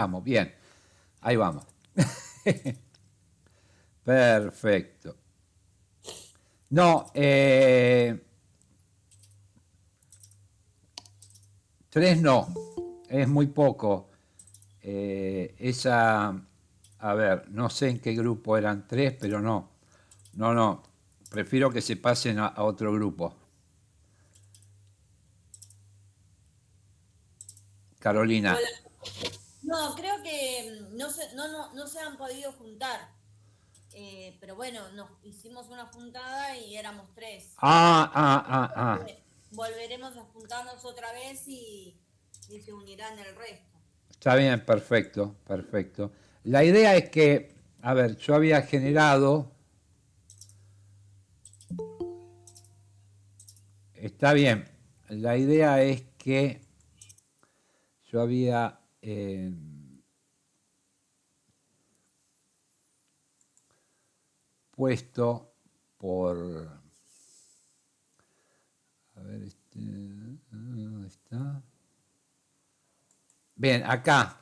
Vamos, bien, ahí vamos. Perfecto. No, 3 no, es muy poco. A ver, no sé en qué grupo eran 3, pero no. No, no, prefiero que se pasen a otro grupo. Carolina, Hola. No, creo que no se han podido juntar. Pero bueno, nos hicimos una juntada y éramos tres. ah. Volveremos a juntarnos otra vez y se unirán el resto. Está bien, perfecto, perfecto. La idea es que, a ver, yo había generado, está bien, la idea es que yo había puesto por, a ver, ¿dónde está? Bien, acá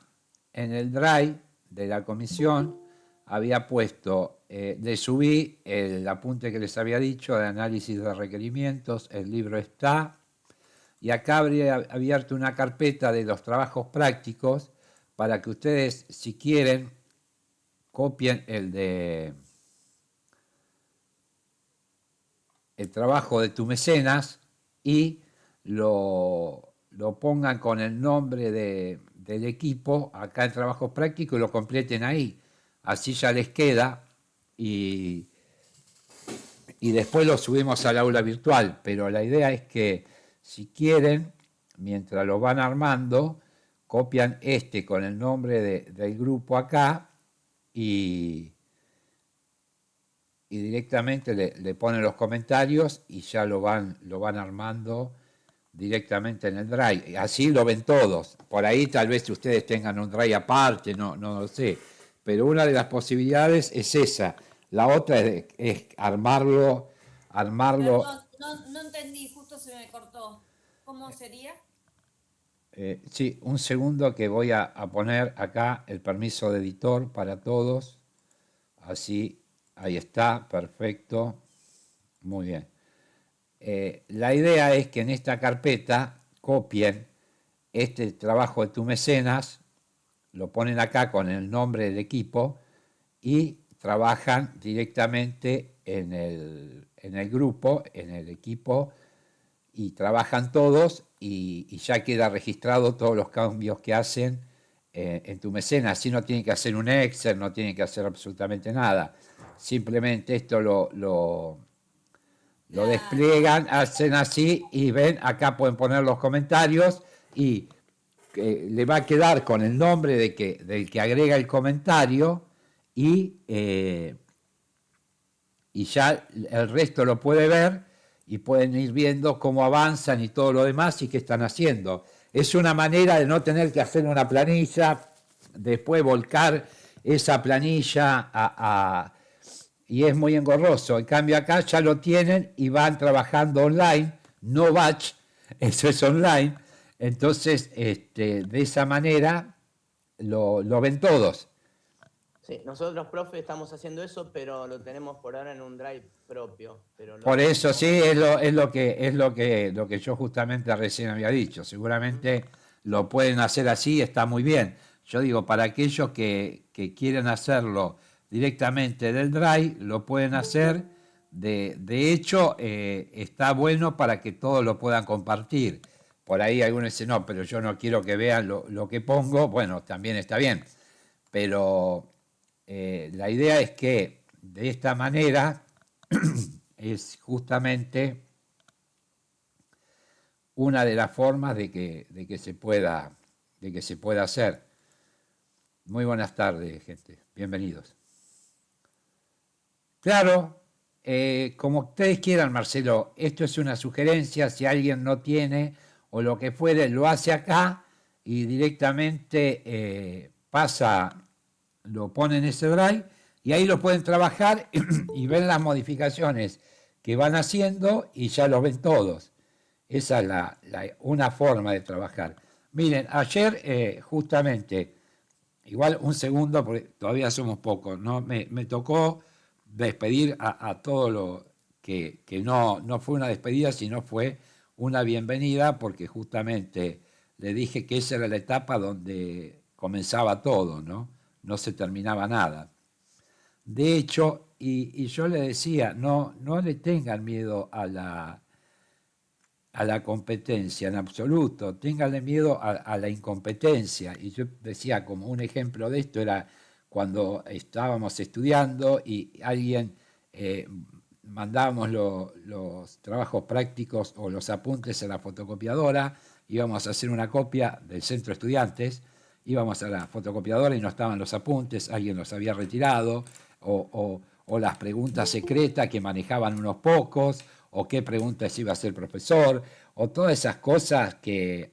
en el drive de la comisión había puesto, le subí el apunte que les había dicho de análisis de requerimientos, el libro está, y acá habría abierto una carpeta de los trabajos prácticos para que ustedes, si quieren, copien el trabajo de tu mecenas y lo pongan con el nombre del equipo acá en trabajos prácticos y lo completen ahí. Así ya les queda y, y después lo subimos al aula virtual. Pero la idea es que si quieren, mientras lo van armando, copian este con el nombre del grupo acá y, y directamente le ponen los comentarios y ya lo van armando directamente en el Drive. Así lo ven todos. Por ahí tal vez ustedes tengan un Drive aparte, no lo sé. Pero una de las posibilidades es esa. La otra es armarlo. Perdón, no entendí, justo se me cortó. ¿Cómo sería? Sí, un segundo que voy a poner acá el permiso de editor para todos. Así, ahí está, perfecto. Muy bien. La idea es que en esta carpeta copien este trabajo de tu mecenas, lo ponen acá con el nombre del equipo y trabajan directamente en el grupo, en el equipo, y trabajan todos y ya queda registrado todos los cambios que hacen en tu mecenas. Así no tienen que hacer un Excel, no tienen que hacer absolutamente nada. Simplemente esto lo Claro. despliegan, hacen así y ven, acá pueden poner los comentarios y le va a quedar con el nombre del que agrega el comentario y ya el resto lo puede ver y pueden ir viendo cómo avanzan y todo lo demás y qué están haciendo. Es una manera de no tener que hacer una planilla, después volcar esa planilla y es muy engorroso. En cambio acá ya lo tienen y van trabajando online, no batch, eso es online. Entonces, de esa manera lo ven todos. Sí, nosotros los profes estamos haciendo eso, pero lo tenemos por ahora en un drive propio. Pero Por eso sí, vamos a... lo que yo justamente recién había dicho. Seguramente lo pueden hacer así, está muy bien. Yo digo, para aquellos que quieren hacerlo directamente del Drive, lo pueden hacer. De hecho, está bueno para que todos lo puedan compartir. Por ahí algunos dicen, no, pero yo no quiero que vean lo que pongo. Bueno, también está bien. Pero la idea es que de esta manera es justamente una de las formas de que se pueda hacer. Muy buenas tardes, gente. Bienvenidos. Claro, como ustedes quieran, Marcelo, esto es una sugerencia. Si alguien no tiene o lo que fuere, lo hace acá y directamente pasa, lo pone en ese drive y ahí lo pueden trabajar y ven las modificaciones que van haciendo y ya lo ven todos. Esa es una forma de trabajar. Miren, ayer justamente igual un segundo, porque todavía somos pocos, ¿no? Me tocó despedir a todo lo que no fue una despedida, sino fue una bienvenida, porque justamente le dije que esa era la etapa donde comenzaba todo, ¿no? No se terminaba nada. De hecho, y yo le decía, no le tengan miedo a la competencia en absoluto, ténganle miedo a la incompetencia. Y yo decía, como un ejemplo de esto era cuando estábamos estudiando y alguien mandábamos los trabajos prácticos o los apuntes a la fotocopiadora, íbamos a hacer una copia del centro de estudiantes, íbamos a la fotocopiadora y no estaban los apuntes, alguien los había retirado, o las preguntas secretas que manejaban unos pocos, o qué preguntas iba a hacer el profesor, o todas esas cosas que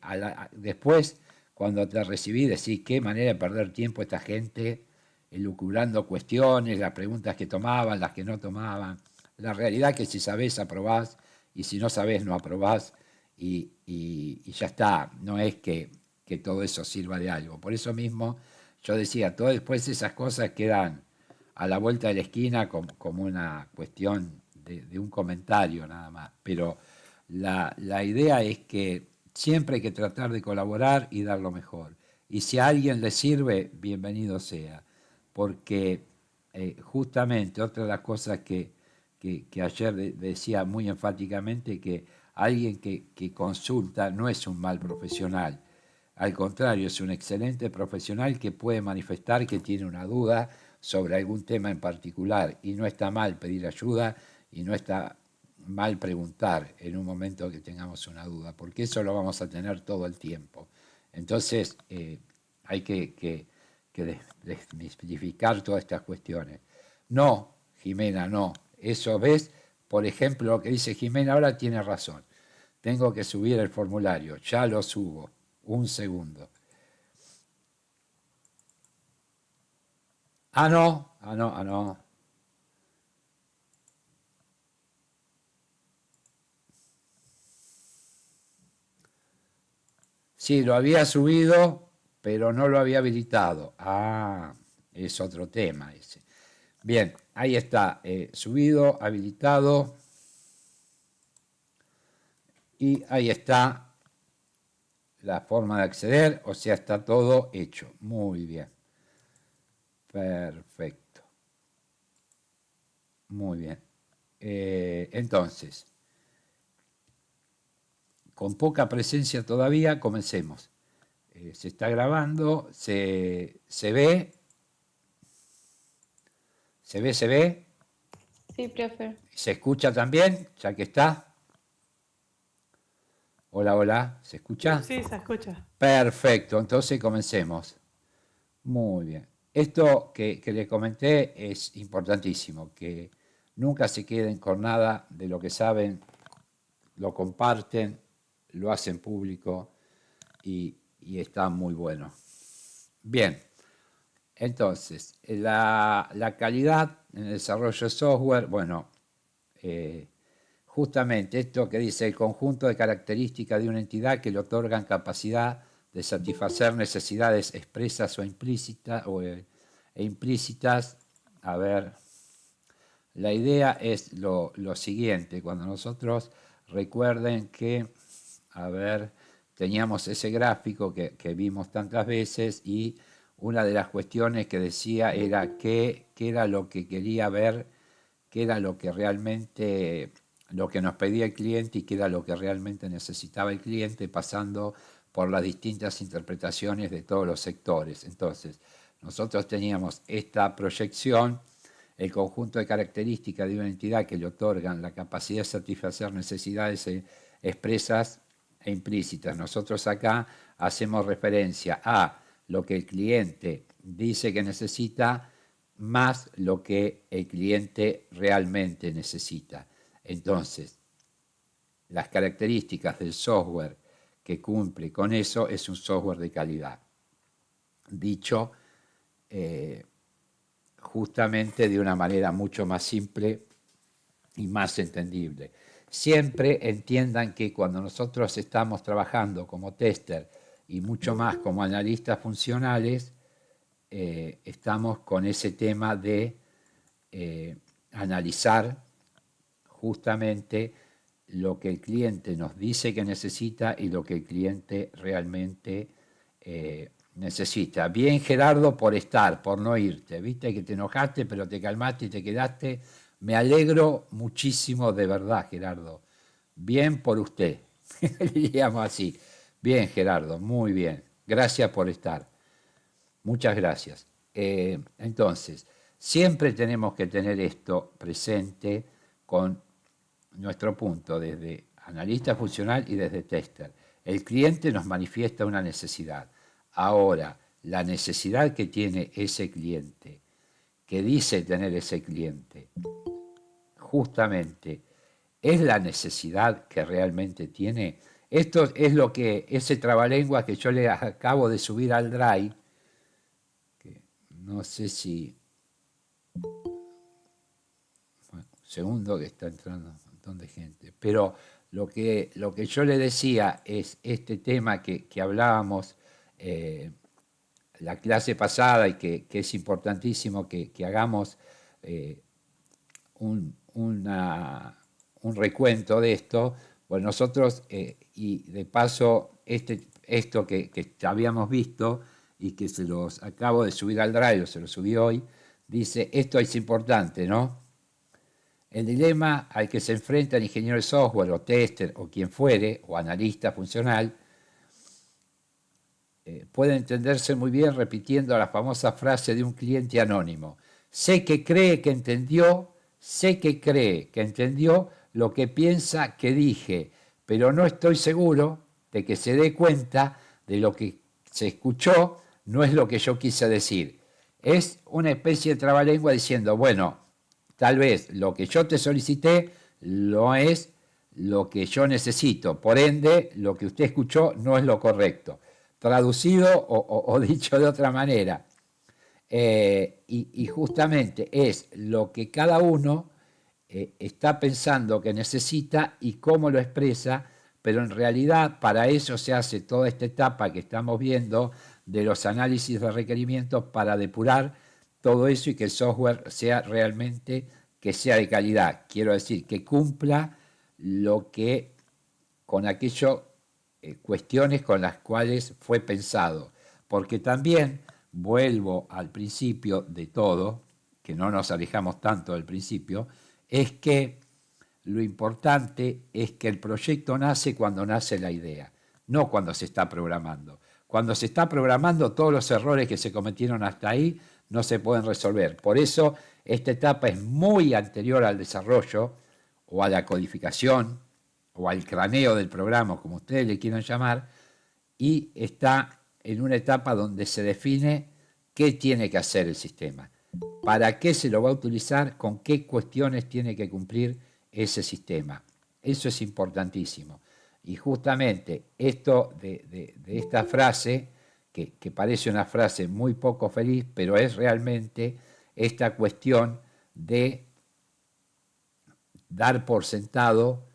después, cuando te recibí, decís, qué manera de perder tiempo esta gente, elucubrando cuestiones, las preguntas que tomaban, las que no tomaban. La realidad es que si sabés, aprobás, y si no sabés, no aprobás, y ya está, no es que todo eso sirva de algo. Por eso mismo yo decía, todo después esas cosas quedan a la vuelta de la esquina como una cuestión de un comentario nada más. Pero la idea es que siempre hay que tratar de colaborar y dar lo mejor. Y si a alguien le sirve, bienvenido sea. Porque justamente otra de las cosas que ayer decía muy enfáticamente, que alguien que consulta no es un mal profesional. Al contrario, es un excelente profesional que puede manifestar que tiene una duda sobre algún tema en particular, y no está mal pedir ayuda y no está mal preguntar en un momento que tengamos una duda, porque eso lo vamos a tener todo el tiempo. Entonces, hay que desmitificar todas estas cuestiones. No, Jimena, no. Eso ves, por ejemplo, lo que dice Jimena ahora tiene razón. Tengo que subir el formulario, ya lo subo. Un segundo. No. Sí, lo había subido, pero no lo había habilitado. Es otro tema ese. Bien, ahí está, subido, habilitado. Y ahí está la forma de acceder, o sea, está todo hecho. Muy bien. Perfecto. Muy bien. Entonces, con poca presencia todavía, comencemos. Se está grabando, se ve. ¿Se ve? Sí, profe. ¿Se escucha también? Ya que está. Hola, ¿se escucha? Sí, se escucha. Perfecto, entonces comencemos. Muy bien. Esto que les comenté es importantísimo, que nunca se queden con nada de lo que saben, lo comparten, lo hacen público y está muy bueno. Bien, entonces, la calidad en el desarrollo de software, bueno, justamente esto que dice el conjunto de características de una entidad que le otorgan capacidad de satisfacer necesidades expresas o implícitas, e implícitas. A ver, la idea es lo siguiente, cuando nosotros recuerden que, a ver, teníamos ese gráfico que vimos tantas veces, y una de las cuestiones que decía era qué era lo que quería ver, qué era lo que realmente, lo que nos pedía el cliente y qué era lo que realmente necesitaba el cliente, pasando por las distintas interpretaciones de todos los sectores. Entonces, nosotros teníamos esta proyección, el conjunto de características de una entidad que le otorgan la capacidad de satisfacer necesidades expresas e implícitas. Nosotros acá hacemos referencia a lo que el cliente dice que necesita más lo que el cliente realmente necesita. Entonces, las características del software que cumple con eso es un software de calidad. Dicho justamente de una manera mucho más simple y más entendible. Siempre entiendan que cuando nosotros estamos trabajando como tester y mucho más como analistas funcionales, estamos con ese tema de analizar justamente lo que el cliente nos dice que necesita y lo que el cliente realmente necesita. Bien, Gerardo, por estar, por no irte. Viste que te enojaste, pero te calmaste y te quedaste. Me alegro muchísimo, de verdad, Gerardo. Bien por usted, diríamos así. Bien, Gerardo, muy bien. Gracias por estar. Muchas gracias. Entonces, siempre tenemos que tener esto presente con nuestro punto desde analista funcional y desde tester. El cliente nos manifiesta una necesidad. Ahora, la necesidad que tiene ese cliente, que dice tener ese cliente, justamente, ¿es la necesidad que realmente tiene? Esto es lo que, ese trabalenguas que yo le acabo de subir al Drive, que no sé si... Bueno, un segundo que está entrando un montón de gente, pero lo que yo le decía es este tema que hablábamos la clase pasada y que es importantísimo que hagamos un recuento de esto. Bueno, nosotros, y de paso, esto que habíamos visto y que se los acabo de subir al Drive, se lo subí hoy, dice, esto es importante, ¿no? El dilema al que se enfrenta el ingeniero de software o tester o quien fuere, o analista funcional, puede entenderse muy bien repitiendo la famosa frase de un cliente anónimo. Sé que cree que entendió lo que piensa que dije, pero no estoy seguro de que se dé cuenta de lo que se escuchó, no es lo que yo quise decir. Es una especie de trabalengua diciendo, bueno, tal vez lo que yo te solicité no es lo que yo necesito, por ende, lo que usted escuchó no es lo correcto. Traducido o dicho de otra manera. Y justamente es lo que cada uno está pensando que necesita y cómo lo expresa, pero en realidad para eso se hace toda esta etapa que estamos viendo de los análisis de requerimientos para depurar todo eso y que el software sea realmente que sea de calidad. Quiero decir, que cumpla lo que con aquello cuestiones con las cuales fue pensado. Porque también vuelvo al principio de todo, que no nos alejamos tanto del principio, es que lo importante es que el proyecto nace cuando nace la idea, no cuando se está programando. Cuando se está programando, todos los errores que se cometieron hasta ahí no se pueden resolver. Por eso, esta etapa es muy anterior al desarrollo o a la codificación o al craneo del programa, como ustedes le quieran llamar, y está en una etapa donde se define qué tiene que hacer el sistema, para qué se lo va a utilizar, con qué cuestiones tiene que cumplir ese sistema. Eso es importantísimo. Y justamente esto de esta frase, que parece una frase muy poco feliz, pero es realmente esta cuestión de dar por sentado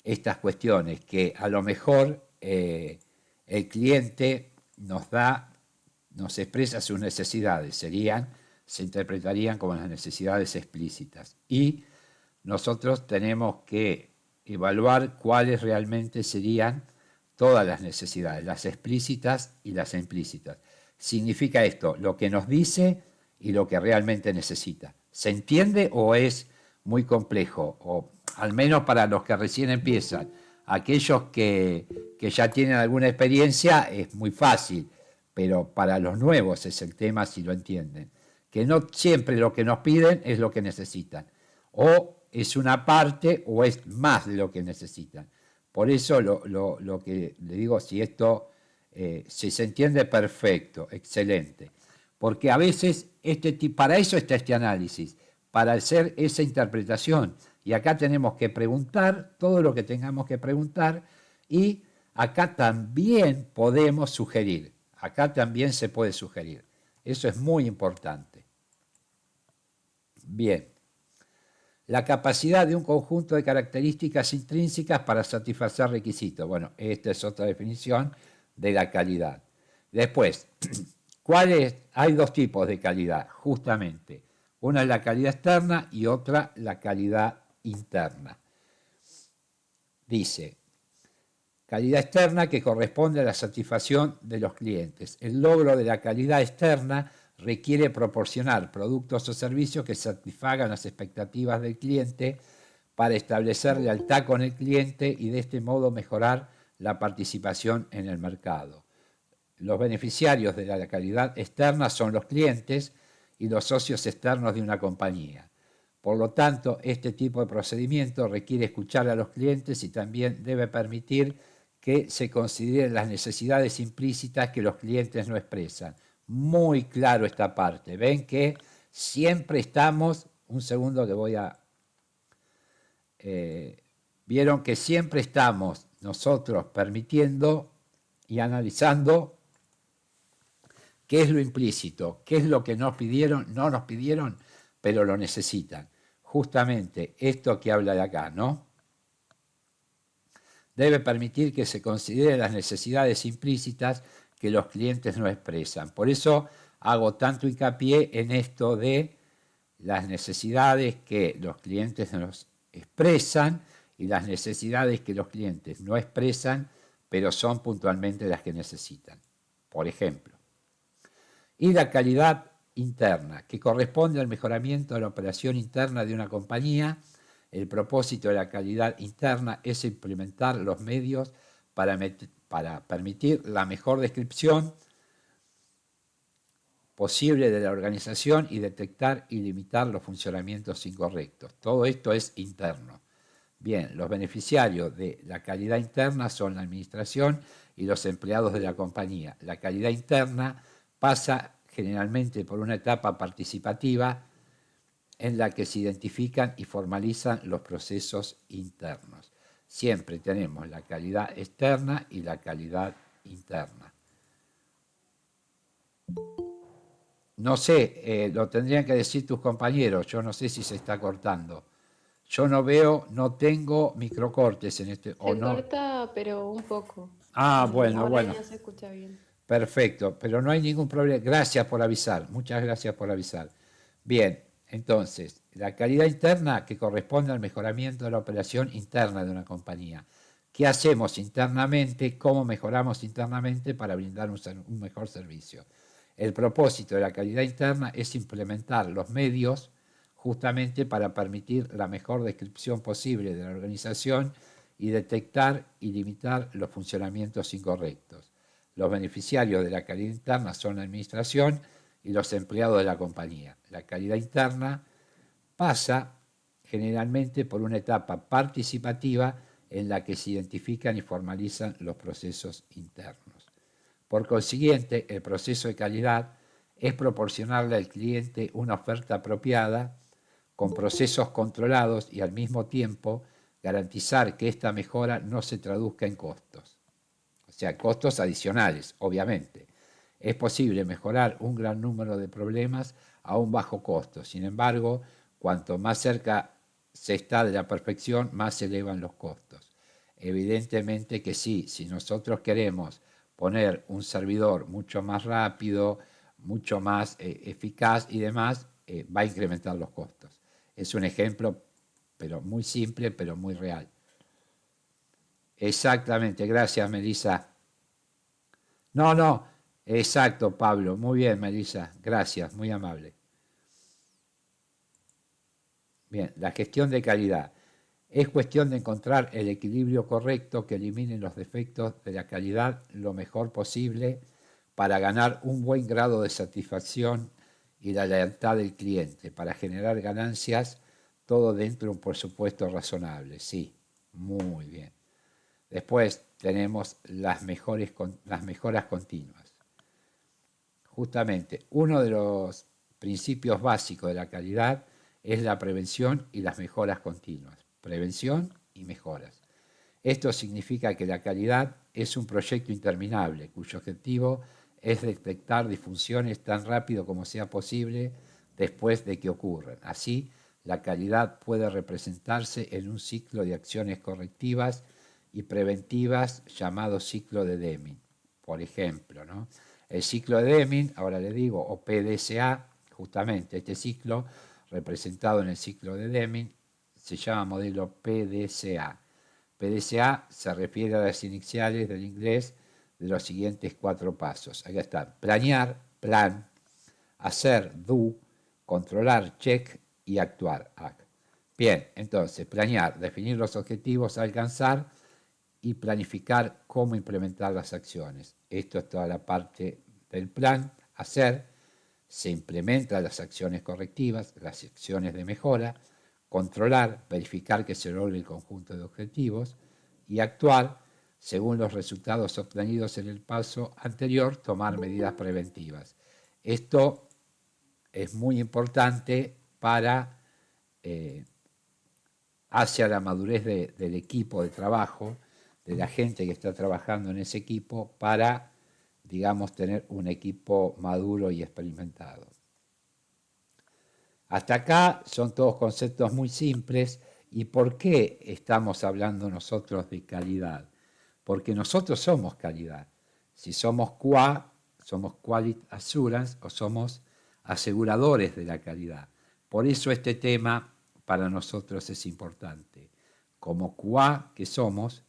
estas cuestiones que a lo mejor el cliente nos expresa sus necesidades, se interpretarían como las necesidades explícitas. Y nosotros tenemos que evaluar cuáles realmente serían todas las necesidades, las explícitas y las implícitas. Significa esto, lo que nos dice y lo que realmente necesita. ¿Se entiende o es muy complejo? O al menos para los que recién empiezan. Aquellos que ya tienen alguna experiencia es muy fácil, pero para los nuevos es el tema si lo entienden. Que no siempre lo que nos piden es lo que necesitan. O es una parte o es más de lo que necesitan. Por eso lo que le digo, si esto si se entiende, perfecto, excelente. Porque a veces para eso está este análisis, para hacer esa interpretación. Y acá tenemos que preguntar todo lo que tengamos que preguntar y acá también podemos sugerir. Acá también se puede sugerir. Eso es muy importante. Bien. La capacidad de un conjunto de características intrínsecas para satisfacer requisitos. Bueno, esta es otra definición de la calidad. Después, Hay dos tipos de calidad, justamente. Una es la calidad externa y otra la calidad interna. Dice, calidad externa que corresponde a la satisfacción de los clientes. El logro de la calidad externa requiere proporcionar productos o servicios que satisfagan las expectativas del cliente para establecer lealtad con el cliente y de este modo mejorar la participación en el mercado. Los beneficiarios de la calidad externa son los clientes y los socios externos de una compañía. Por lo tanto, este tipo de procedimiento requiere escuchar a los clientes y también debe permitir que se consideren las necesidades implícitas que los clientes no expresan. Muy claro esta parte. Ven que siempre estamos, un segundo que voy a... vieron que siempre estamos nosotros permitiendo y analizando qué es lo implícito, qué es lo que nos pidieron, no nos pidieron, pero lo necesitan. Justamente esto que habla de acá, ¿no? Debe permitir que se consideren las necesidades implícitas que los clientes no expresan. Por eso hago tanto hincapié en esto de las necesidades que los clientes nos expresan y las necesidades que los clientes no expresan, pero son puntualmente las que necesitan. Por ejemplo, y la calidad interna, que corresponde al mejoramiento de la operación interna de una compañía. El propósito de la calidad interna es implementar los medios para permitir la mejor descripción posible de la organización y detectar y limitar los funcionamientos incorrectos. Todo esto es interno. Bien, los beneficiarios de la calidad interna son la administración y los empleados de la compañía. La calidad interna pasa generalmente por una etapa participativa en la que se identifican y formalizan los procesos internos. Siempre tenemos la calidad externa y la calidad interna. No sé, lo tendrían que decir tus compañeros, yo no sé si se está cortando. Yo no veo, no tengo microcortes en este... Se ¿o no? corta, pero un poco. Ah, bueno, Ahora bueno. ya se escucha bien. Perfecto, pero no hay ningún problema. Gracias por avisar, muchas gracias por avisar. Bien, entonces, la calidad interna que corresponde al mejoramiento de la operación interna de una compañía. ¿Qué hacemos internamente? ¿Cómo mejoramos internamente para brindar un mejor servicio? El propósito de la calidad interna es implementar los medios justamente para permitir la mejor descripción posible de la organización y detectar y limitar los funcionamientos incorrectos. Los beneficiarios de la calidad interna son la administración y los empleados de la compañía. La calidad interna pasa generalmente por una etapa participativa en la que se identifican y formalizan los procesos internos. Por consiguiente, el proceso de calidad es proporcionarle al cliente una oferta apropiada con procesos controlados y al mismo tiempo garantizar que esta mejora no se traduzca en costos. O sea, costos adicionales, obviamente. Es posible mejorar un gran número de problemas a un bajo costo. Sin embargo, cuanto más cerca se está de la perfección, más se elevan los costos. Evidentemente que sí, si nosotros queremos poner un servidor mucho más rápido, mucho más eficaz y demás, va a incrementar los costos. Es un ejemplo, pero muy simple, pero muy real. Exactamente, gracias, Melissa. No, exacto, Pablo. Muy bien, Melissa. Gracias, muy amable. Bien, la gestión de calidad. Es cuestión de encontrar el equilibrio correcto que elimine los defectos de la calidad lo mejor posible para ganar un buen grado de satisfacción y la lealtad del cliente, para generar ganancias, todo dentro de un presupuesto razonable. Sí, muy bien. Después tenemos las mejoras continuas. Justamente, uno de los principios básicos de la calidad es la prevención y las mejoras continuas. Prevención y mejoras. Esto significa que la calidad es un proyecto interminable, cuyo objetivo es detectar disfunciones tan rápido como sea posible después de que ocurran. Así, la calidad puede representarse en un ciclo de acciones correctivas y preventivas llamado ciclo de Deming. Por ejemplo, ¿no? El ciclo de Deming, ahora le digo, o PDCA, justamente este ciclo representado en el ciclo de Deming, se llama modelo PDCA. PDCA se refiere a las iniciales del inglés de los siguientes 4 pasos. Acá está: planear, plan; hacer, do; controlar, check; y actuar, act. Bien, entonces, planear, definir los objetivos a alcanzar y planificar cómo implementar las acciones. Esto es toda la parte del plan. Hacer, se implementan las acciones correctivas, las acciones de mejora. Controlar, verificar que se logre el conjunto de objetivos. Y actuar, según los resultados obtenidos en el paso anterior, tomar medidas preventivas. Esto es muy importante para hacia la madurez del equipo de trabajo, de la gente que está trabajando en ese equipo, para, digamos, tener un equipo maduro y experimentado. Hasta acá son todos conceptos muy simples. ¿Y por qué estamos hablando nosotros de calidad? Porque nosotros somos calidad. Si somos QA, somos Quality Assurance, o somos aseguradores de la calidad. Por eso este tema para nosotros es importante. Como QA que somos,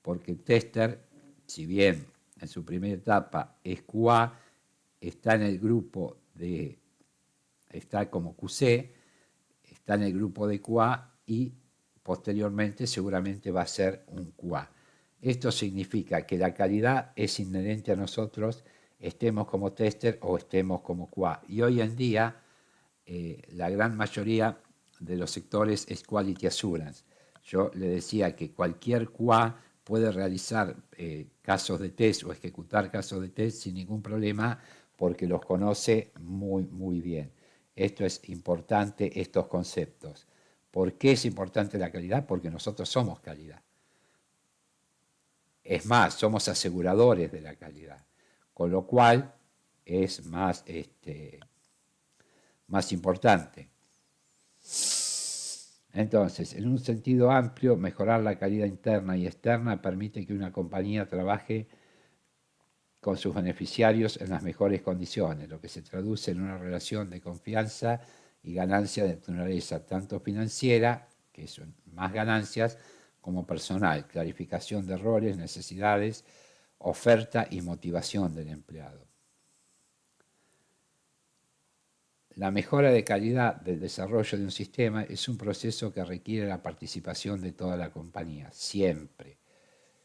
porque el tester, si bien en su primera etapa es QA, está en el grupo de, está como QC, está en el grupo de QA y posteriormente seguramente va a ser un QA. Esto significa que la calidad es inherente a nosotros, estemos como tester o estemos como QA. Y hoy en día la gran mayoría de los sectores es Quality Assurance. Yo le decía que cualquier QA puede realizar casos de test o ejecutar casos de test sin ningún problema porque los conoce muy, muy bien. Esto es importante, estos conceptos. ¿Por qué es importante la calidad? Porque nosotros somos calidad. Es más, somos aseguradores de la calidad, con lo cual es más, más importante. Entonces, en un sentido amplio, mejorar la calidad interna y externa permite que una compañía trabaje con sus beneficiarios en las mejores condiciones, lo que se traduce en una relación de confianza y ganancia de naturaleza tanto financiera, que son más ganancias, como personal, clarificación de roles, necesidades, oferta y motivación del empleado. La mejora de calidad del desarrollo de un sistema es un proceso que requiere la participación de toda la compañía, siempre,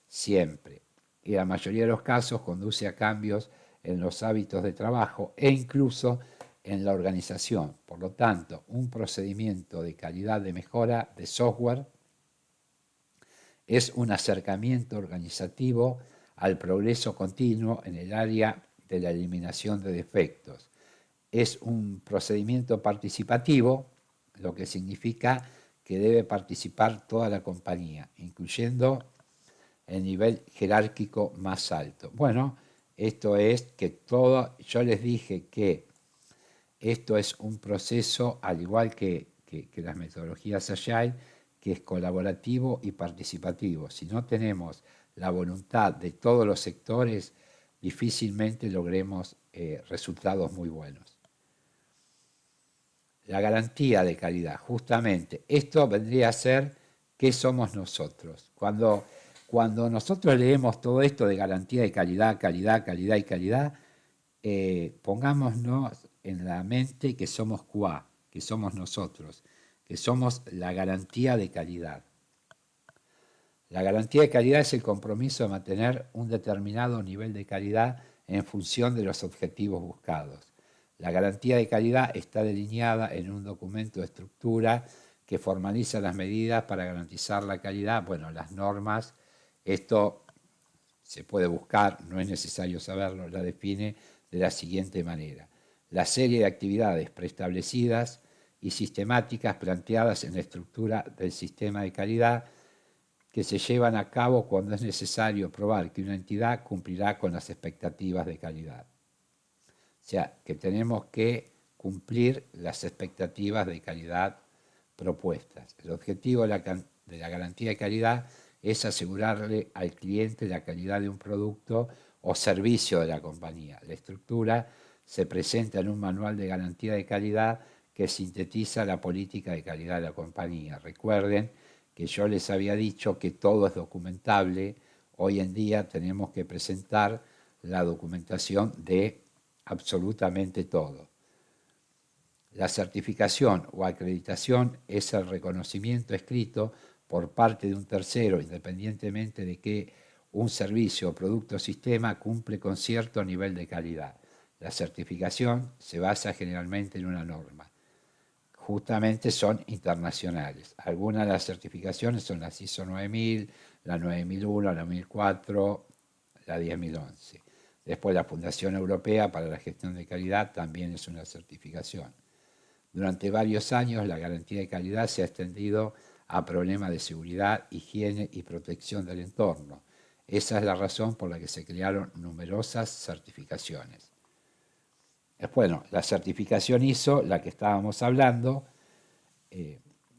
siempre. Y la mayoría de los casos conduce a cambios en los hábitos de trabajo e incluso en la organización. Por lo tanto, un procedimiento de calidad de mejora de software es un acercamiento organizativo al progreso continuo en el área de la eliminación de defectos. Es un procedimiento participativo, lo que significa que debe participar toda la compañía, incluyendo el nivel jerárquico más alto. Bueno, esto es que todo, yo les dije que esto es un proceso, al igual que las metodologías Agile, que es colaborativo y participativo. Si no tenemos la voluntad de todos los sectores, difícilmente logremos resultados muy buenos. La garantía de calidad, justamente, esto vendría a ser qué somos nosotros. Cuando nosotros leemos todo esto de garantía de calidad, calidad, calidad y calidad, pongámonos en la mente que somos QA, que somos nosotros, que somos la garantía de calidad. La garantía de calidad es el compromiso de mantener un determinado nivel de calidad en función de los objetivos buscados. La garantía de calidad está delineada en un documento de estructura que formaliza las medidas para garantizar la calidad, bueno, las normas. Esto se puede buscar, no es necesario saberlo, la define de la siguiente manera: la serie de actividades preestablecidas y sistemáticas planteadas en la estructura del sistema de calidad que se llevan a cabo cuando es necesario probar que una entidad cumplirá con las expectativas de calidad. O sea, que tenemos que cumplir las expectativas de calidad propuestas. El objetivo de la garantía de calidad es asegurarle al cliente la calidad de un producto o servicio de la compañía. La estructura se presenta en un manual de garantía de calidad que sintetiza la política de calidad de la compañía. Recuerden que yo les había dicho que todo es documentable. Hoy en día tenemos que presentar la documentación de absolutamente todo. La certificación o acreditación es el reconocimiento escrito por parte de un tercero, independientemente de que un servicio, producto o sistema cumple con cierto nivel de calidad. La certificación se basa generalmente en una norma. Justamente son internacionales. Algunas de las certificaciones son las ISO 9000, la 9001, la 9004, la 10011. Después la Fundación Europea para la Gestión de Calidad también es una certificación. Durante varios años la garantía de calidad se ha extendido a problemas de seguridad, higiene y protección del entorno. Esa es la razón por la que se crearon numerosas certificaciones. Bueno, la certificación ISO, la que estábamos hablando,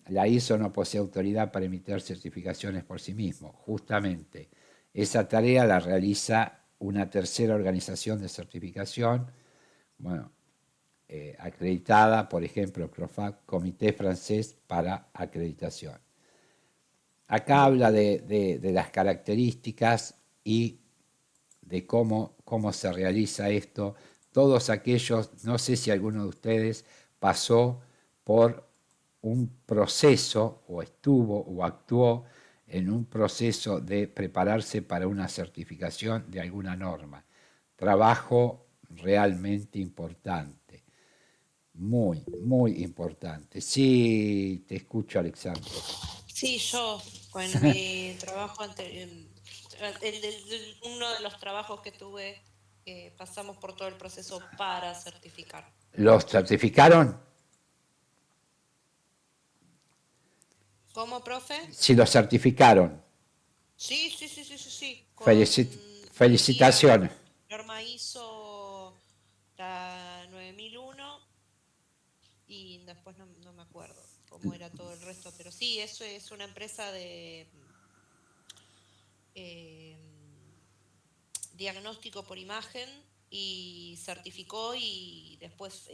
la ISO no posee autoridad para emitir certificaciones por sí mismo. Justamente esa tarea la realiza una tercera organización de certificación, bueno, acreditada, por ejemplo, CROFAC, Comité Francés para Acreditación. Acá habla de las características y de cómo se realiza esto. Todos aquellos, no sé si alguno de ustedes pasó por un proceso o estuvo o actuó en un proceso de prepararse para una certificación de alguna norma. Trabajo realmente importante, muy, muy importante. Sí, te escucho, Alexandra. Sí, yo con mi trabajo uno de los trabajos que tuve, pasamos por todo el proceso para certificar. ¿Los certificaron? ¿Cómo, profe? Sí, los certificaron. Sí. Con Felicitaciones. Norma ISO, la 9001, y después no me acuerdo cómo era todo el resto, pero sí, eso es una empresa de diagnóstico por imagen, y certificó, y después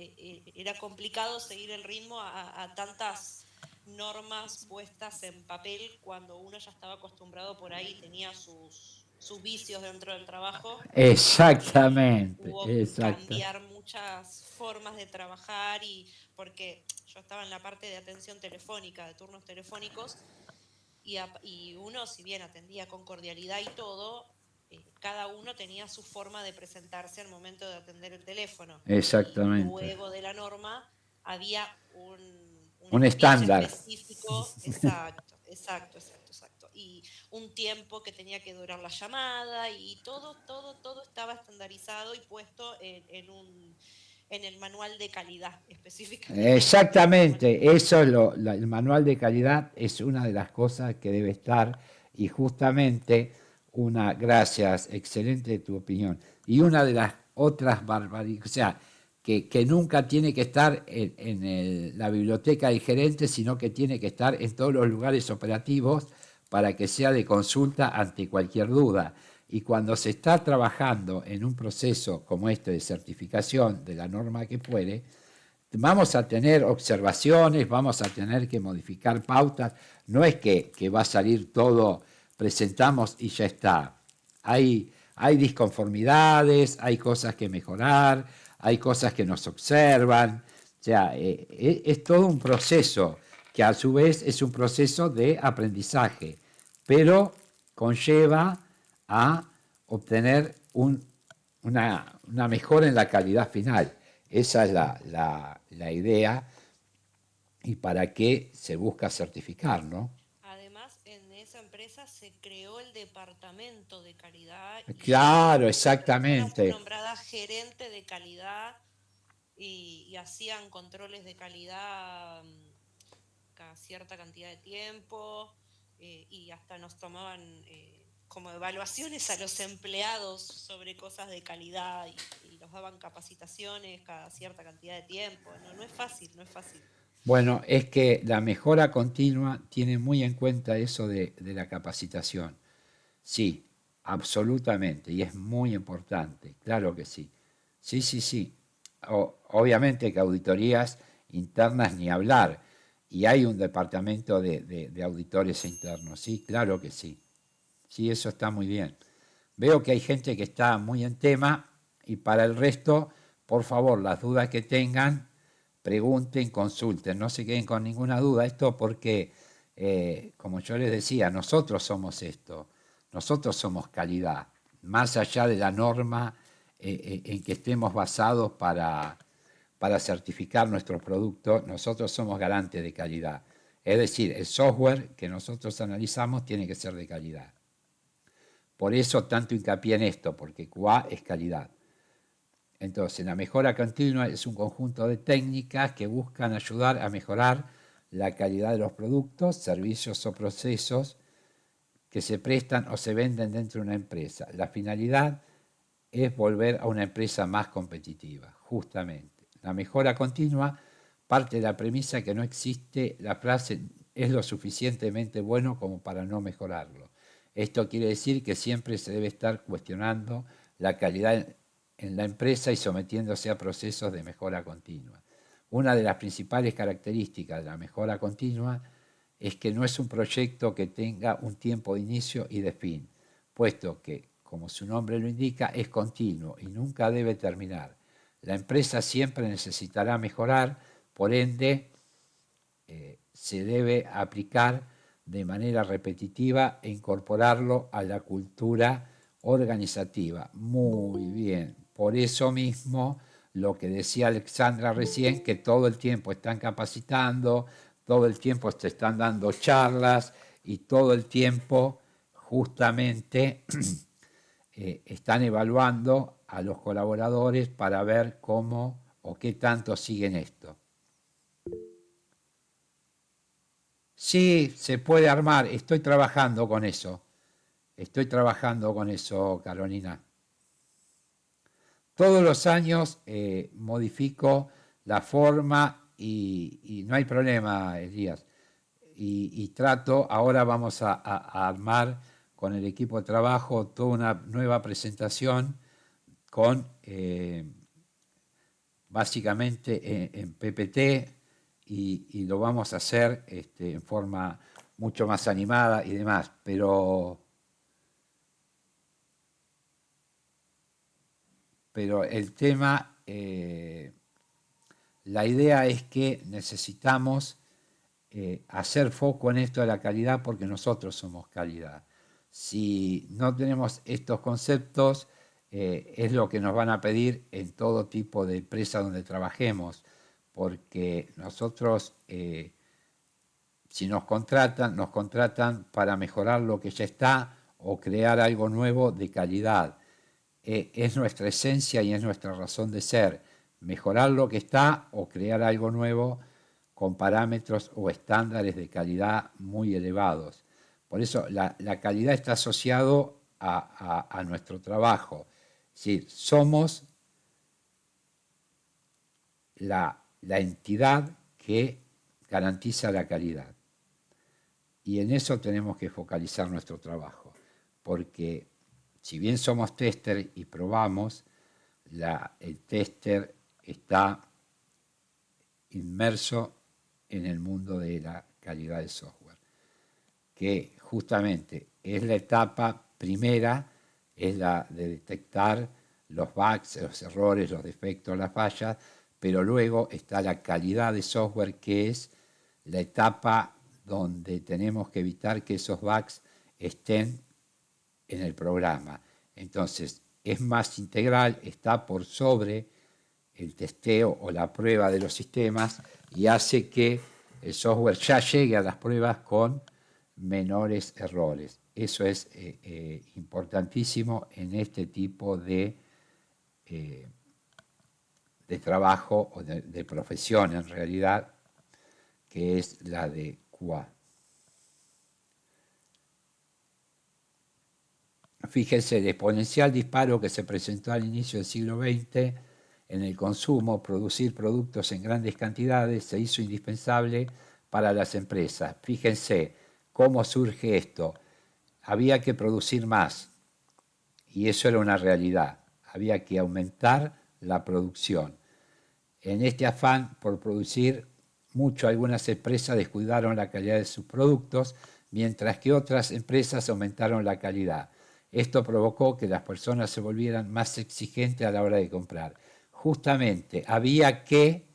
era complicado seguir el ritmo a tantas normas puestas en papel cuando uno ya estaba acostumbrado por ahí, tenía sus vicios dentro del trabajo. Exactamente, Hubo que cambiar muchas formas de trabajar, y porque yo estaba en la parte de atención telefónica, de turnos telefónicos, y uno, si bien atendía con cordialidad y todo, cada uno tenía su forma de presentarse al momento de atender el teléfono. Exactamente. Y luego de la norma había un estándar específico, exacto. Y un tiempo que tenía que durar la llamada, y todo estaba estandarizado y puesto en el manual de calidad específicamente. Exactamente, eso es el manual de calidad es una de las cosas que debe estar, y justamente gracias, excelente tu opinión, y una de las otras barbaridades, o sea, que nunca tiene que estar en la biblioteca del gerente, sino que tiene que estar en todos los lugares operativos para que sea de consulta ante cualquier duda. Y cuando se está trabajando en un proceso como este de certificación de la norma que fuere, vamos a tener observaciones, vamos a tener que modificar pautas. No es que va a salir todo, presentamos y ya está. Hay disconformidades, hay cosas que mejorar, hay cosas que nos observan. O sea, es todo un proceso que a su vez es un proceso de aprendizaje, pero conlleva a obtener una mejora en la calidad final. Esa es la idea, y para qué se busca certificar, ¿no? Además, en esa empresa se creó el departamento de calidad. Claro, exactamente. Fue nombrada gerente de calidad, y hacían controles de calidad cada cierta cantidad de tiempo, y hasta nos tomaban como evaluaciones a los empleados sobre cosas de calidad, y nos daban capacitaciones cada cierta cantidad de tiempo. No es fácil. Bueno, es que la mejora continua tiene muy en cuenta eso de la capacitación. Sí, Absolutamente, y es muy importante, claro que sí. Sí, sí, sí. Obviamente que auditorías internas ni hablar, y hay un departamento de auditores internos, sí, claro que sí. Sí, eso está muy bien. Veo que hay gente que está muy en tema y para el resto, por favor, las dudas que tengan, pregunten, consulten, no se queden con ninguna duda. Esto porque, como yo les decía, nosotros somos esto, nosotros somos calidad, más allá de la norma en que estemos basados para certificar nuestros productos, nosotros somos garantes de calidad. Es decir, el software que nosotros analizamos tiene que ser de calidad. Por eso tanto hincapié en esto, porque QA es calidad. Entonces, la mejora continua es un conjunto de técnicas que buscan ayudar a mejorar la calidad de los productos, servicios o procesos que se prestan o se venden dentro de una empresa. La finalidad es volver a una empresa más competitiva, justamente. La mejora continua parte de la premisa que no existe la frase es lo suficientemente bueno como para no mejorarlo. Esto quiere decir que siempre se debe estar cuestionando la calidad en la empresa y sometiéndose a procesos de mejora continua. Una de las principales características de la mejora continua es que no es un proyecto que tenga un tiempo de inicio y de fin, puesto que, como su nombre lo indica, es continuo y nunca debe terminar. La empresa siempre necesitará mejorar, por ende, se debe aplicar de manera repetitiva e incorporarlo a la cultura organizativa. Muy bien. Por eso mismo, lo que decía Alexandra recién, que todo el tiempo están capacitando, todo el tiempo te están dando charlas y todo el tiempo justamente están evaluando a los colaboradores para ver cómo o qué tanto siguen esto. Sí, se puede armar. Estoy trabajando con eso. Estoy trabajando con eso, Carolina. Todos los años modifico la forma y no hay problema, Elías. Y trato, ahora vamos a armar con el equipo de trabajo toda una nueva presentación con básicamente en PPT y lo vamos a hacer en forma mucho más animada y demás, pero el tema, la idea es que necesitamos hacer foco en esto de la calidad porque nosotros somos calidad. Si no tenemos estos conceptos, es lo que nos van a pedir en todo tipo de empresa donde trabajemos, porque nosotros, si nos contratan para mejorar lo que ya está o crear algo nuevo de calidad. Es nuestra esencia y es nuestra razón de ser, mejorar lo que está o crear algo nuevo con parámetros o estándares de calidad muy elevados. Por eso la calidad está asociado a nuestro trabajo. Es decir, somos la entidad que garantiza la calidad. Y en eso tenemos que focalizar nuestro trabajo, porque si bien somos tester y probamos, el tester está inmerso en el mundo de la calidad del software, que justamente es la etapa primera, es la de detectar los bugs, los errores, los defectos, las fallas, pero luego está la calidad de software, que es la etapa donde tenemos que evitar que esos bugs estén en el programa. Entonces, es más integral, está por sobre el testeo o la prueba de los sistemas y hace que el software ya llegue a las pruebas con menores errores. Eso es importantísimo en este tipo de trabajo o de profesión en realidad, que es la de QA. Fíjense, el exponencial disparo que se presentó al inicio del siglo XX en el consumo, producir productos en grandes cantidades, se hizo indispensable para las empresas. Fíjense cómo surge esto. Había que producir más. y eso era una realidad. Había que aumentar la producción. En este afán por producir mucho, algunas empresas descuidaron la calidad de sus productos, mientras que otras empresas aumentaron la calidad. Esto provocó que las personas se volvieran más exigentes a la hora de comprar. Justamente había que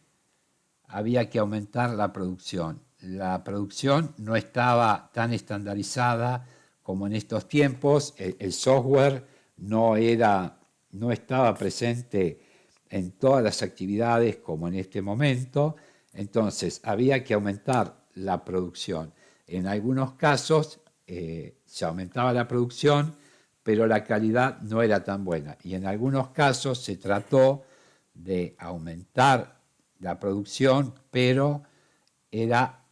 aumentar la producción. La producción no estaba tan estandarizada como en estos tiempos. El software no estaba presente en todas las actividades como en este momento. Entonces había que aumentar la producción. En algunos casos se aumentaba la producción, pero la calidad no era tan buena. Y en algunos casos se trató de aumentar la producción, pero era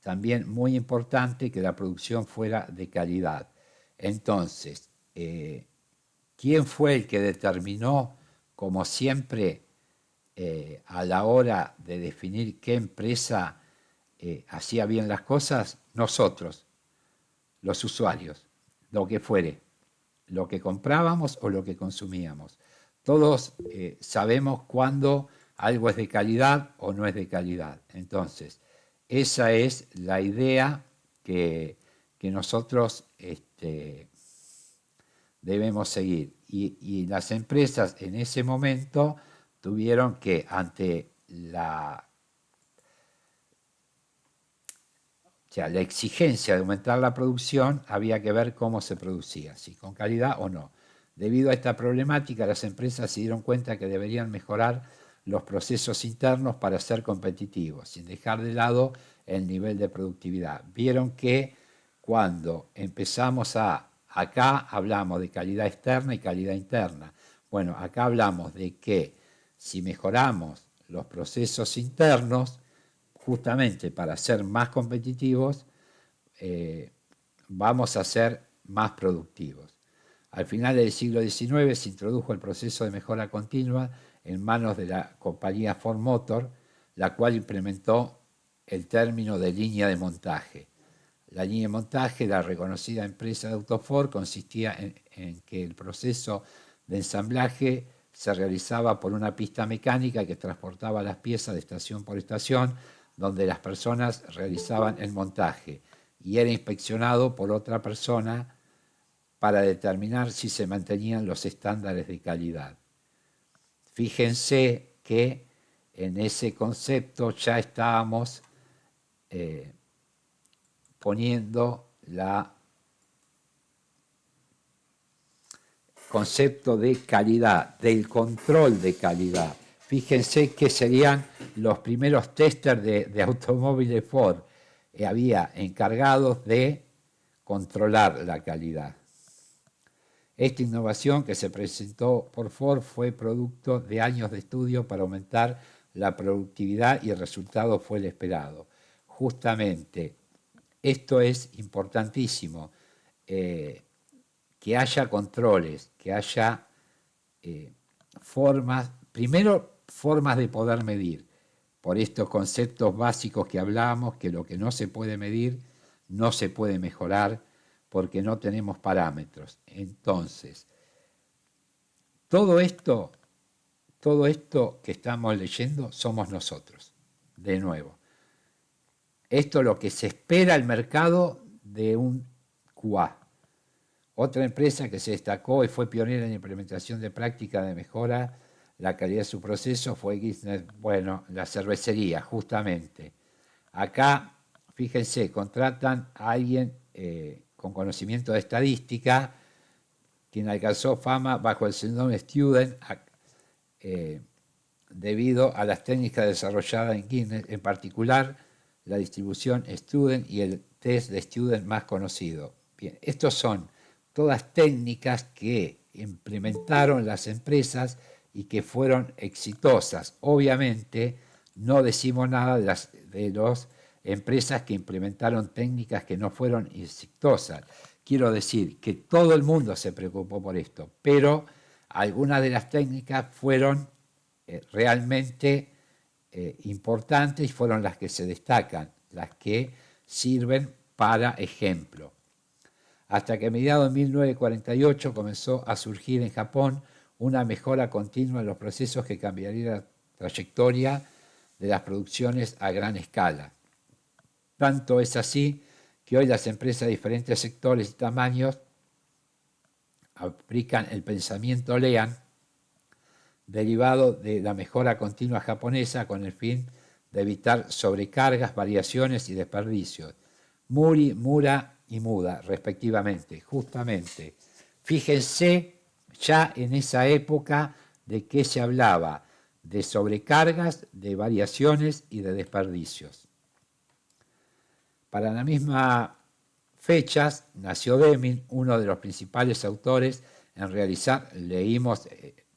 también muy importante que la producción fuera de calidad. Entonces, ¿quién fue el que determinó, como siempre, a la hora de definir qué empresa hacía bien las cosas? Nosotros, los usuarios, lo que fuere, lo que comprábamos o lo que consumíamos. Todos sabemos cuándo algo es de calidad o no es de calidad. Entonces, esa es la idea que nosotros debemos seguir. Y las empresas en ese momento tuvieron que, ante la exigencia de aumentar la producción, había que ver cómo se producía, si con calidad o no. Debido a esta problemática, las empresas se dieron cuenta que deberían mejorar los procesos internos para ser competitivos, sin dejar de lado el nivel de productividad. Vieron que cuando empezamos acá hablamos de calidad externa y calidad interna. Bueno, acá hablamos de que si mejoramos los procesos internos, justamente para ser más competitivos, vamos a ser más productivos. Al final del siglo XIX se introdujo el proceso de mejora continua en manos de la compañía Ford Motor, la cual implementó el término de línea de montaje. La línea de montaje, la reconocida empresa de autos Ford, consistía en que el proceso de ensamblaje se realizaba por una pista mecánica que transportaba las piezas de estación por estación, donde las personas realizaban el montaje y era inspeccionado por otra persona para determinar si se mantenían los estándares de calidad. Fíjense que en ese concepto ya estábamos poniendo el concepto de calidad, del control de calidad. Fíjense que serían los primeros testers de automóviles Ford. Había encargados de controlar la calidad. Esta innovación que se presentó por Ford fue producto de años de estudio para aumentar la productividad y el resultado fue el esperado. Justamente, esto es importantísimo, que haya controles, que haya formas de poder medir, por estos conceptos básicos que hablamos, que lo que no se puede medir no se puede mejorar porque no tenemos parámetros. Entonces, todo esto que estamos leyendo somos nosotros, de nuevo. Esto es lo que se espera el mercado de un QA. Otra empresa que se destacó y fue pionera en la implementación de prácticas de mejora la calidad de su proceso fue Guinness, la cervecería, justamente. Acá, fíjense, contratan a alguien con conocimiento de estadística, quien alcanzó fama bajo el seudónimo Student, debido a las técnicas desarrolladas en Guinness, en particular la distribución Student y el test de Student más conocido. Bien, estos son todas técnicas que implementaron las empresas y que fueron exitosas. Obviamente no decimos nada de las empresas que implementaron técnicas que no fueron exitosas. Quiero decir que todo el mundo se preocupó por esto, pero algunas de las técnicas fueron realmente importantes y fueron las que se destacan, las que sirven para ejemplo. hasta que a mediados de 1948 comenzó a surgir en Japón una mejora continua en los procesos que cambiaría la trayectoria de las producciones a gran escala. Tanto es así que hoy las empresas de diferentes sectores y tamaños aplican el pensamiento Lean, derivado de la mejora continua japonesa, con el fin de evitar sobrecargas, variaciones y desperdicios. Muri, Mura y Muda, respectivamente. Justamente, fíjense ya en esa época de qué se hablaba: de sobrecargas, de variaciones y de desperdicios. Para la misma fechas nació Deming, uno de los principales autores en realizar,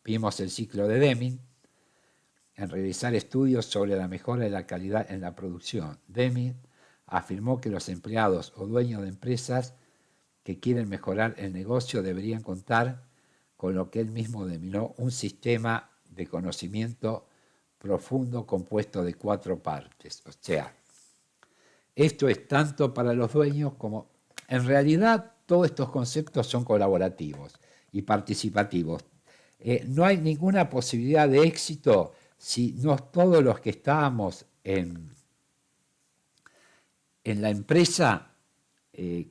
vimos el ciclo de Deming, en realizar estudios sobre la mejora de la calidad en la producción. Deming afirmó que los empleados o dueños de empresas que quieren mejorar el negocio deberían contar con lo que él mismo denominó un sistema de conocimiento profundo compuesto de 4 partes. O sea, esto es tanto para los dueños como... En realidad, todos estos conceptos son colaborativos y participativos. No hay ninguna posibilidad de éxito si no todos los que estábamos en la empresa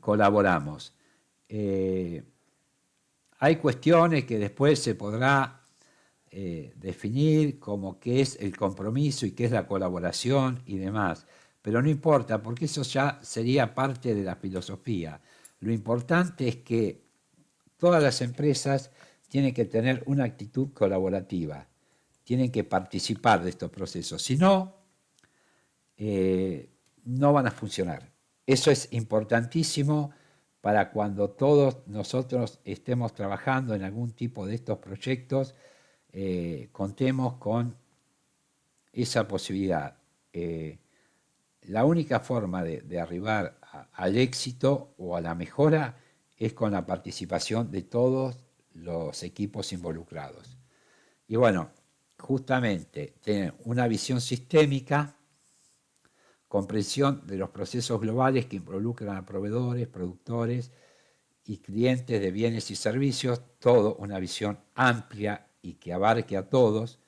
colaboramos. Hay cuestiones que después se podrá definir como qué es el compromiso y qué es la colaboración y demás, pero no importa, porque eso ya sería parte de la filosofía. Lo importante es que todas las empresas tienen que tener una actitud colaborativa, tienen que participar de estos procesos, si no, no van a funcionar. Eso es importantísimo para cuando todos nosotros estemos trabajando en algún tipo de estos proyectos, contemos con esa posibilidad. La única forma de arribar al éxito o a la mejora es con la participación de todos los equipos involucrados. Y bueno, justamente tener una visión sistémica, comprensión de los procesos globales que involucran a proveedores, productores y clientes de bienes y servicios, todo una visión amplia y que abarque a todos,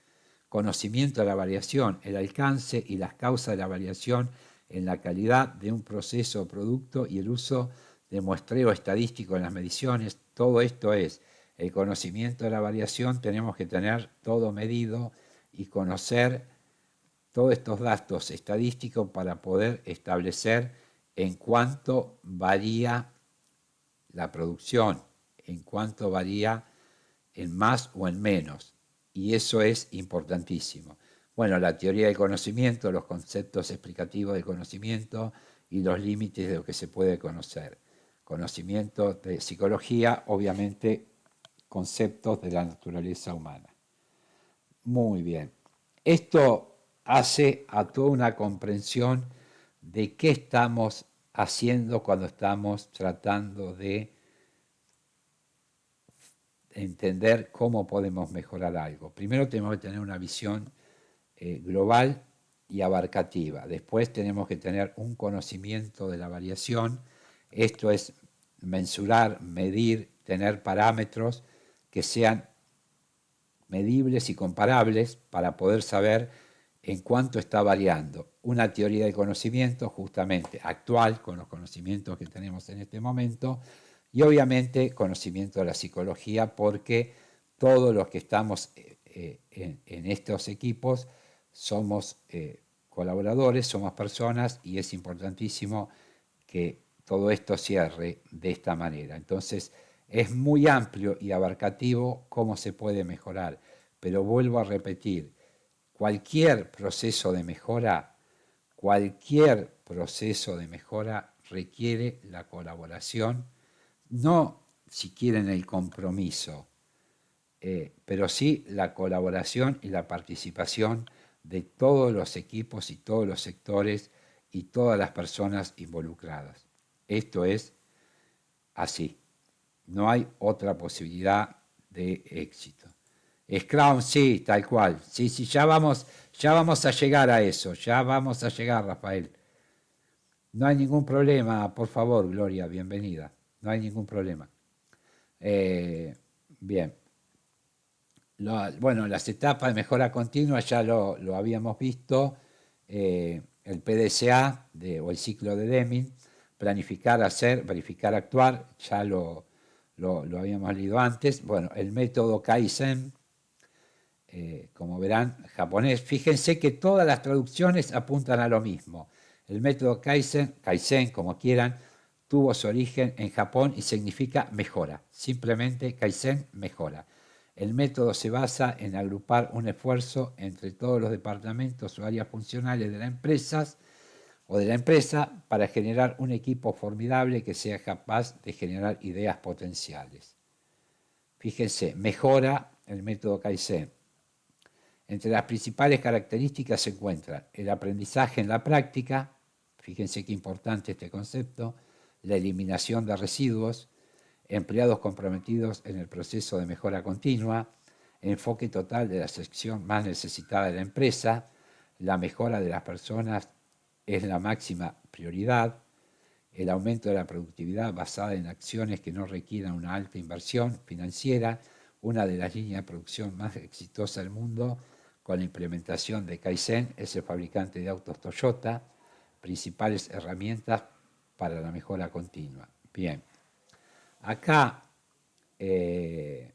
conocimiento de la variación, el alcance y las causas de la variación en la calidad de un proceso o producto y el uso de muestreo estadístico en las mediciones. Todo esto es el conocimiento de la variación. Tenemos que tener todo medido y conocer todos estos datos estadísticos para poder establecer en cuánto varía la producción, en cuánto varía en más o en menos. Y eso es importantísimo. Bueno, la teoría del conocimiento, los conceptos explicativos del conocimiento y los límites de lo que se puede conocer. Conocimiento de psicología, obviamente, conceptos de la naturaleza humana. Muy bien. Esto hace a toda una comprensión de qué estamos haciendo cuando estamos tratando de entender cómo podemos mejorar algo. Primero tenemos que tener una visión global y abarcativa. Después tenemos que tener un conocimiento de la variación. Esto es mensurar, medir, tener parámetros que sean medibles y comparables para poder saber en cuánto está variando. Una teoría del conocimiento justamente actual, con los conocimientos que tenemos en este momento, y obviamente conocimiento de la psicología, porque todos los que estamos en estos equipos somos colaboradores, somos personas, y es importantísimo que todo esto cierre de esta manera. Entonces, es muy amplio y abarcativo cómo se puede mejorar, pero vuelvo a repetir, cualquier proceso de mejora requiere la colaboración, no si quieren el compromiso, pero sí la colaboración y la participación de todos los equipos y todos los sectores y todas las personas involucradas. Esto es así. No hay otra posibilidad de éxito. Scrum, sí, tal cual. Sí, ya vamos a llegar a eso. Ya vamos a llegar, Rafael. No hay ningún problema, por favor, Gloria, bienvenida. no hay ningún problema. Bien. Bueno, las etapas de mejora continua ya lo habíamos visto, el PDCA o el ciclo de Deming, planificar, hacer, verificar, actuar, ya lo habíamos leído antes. Bueno, el método Kaizen, como verán, japonés. Fíjense que todas las traducciones apuntan a lo mismo. El método Kaizen, como quieran, tuvo su origen en Japón y significa mejora. Simplemente Kaizen, mejora. El método se basa en agrupar un esfuerzo entre todos los departamentos o áreas funcionales de la empresa para generar un equipo formidable que sea capaz de generar ideas potenciales. Fíjense, mejora el método Kaizen. Entre las principales características se encuentran el aprendizaje en la práctica, fíjense qué importante este concepto, la eliminación de residuos, empleados comprometidos en el proceso de mejora continua, enfoque total de la sección más necesitada de la empresa, la mejora de las personas es la máxima prioridad, el aumento de la productividad basada en acciones que no requieran una alta inversión financiera, una de las líneas de producción más exitosas del mundo con la implementación de Kaizen es el fabricante de autos Toyota, principales herramientas para la mejora continua. Bien. Acá hay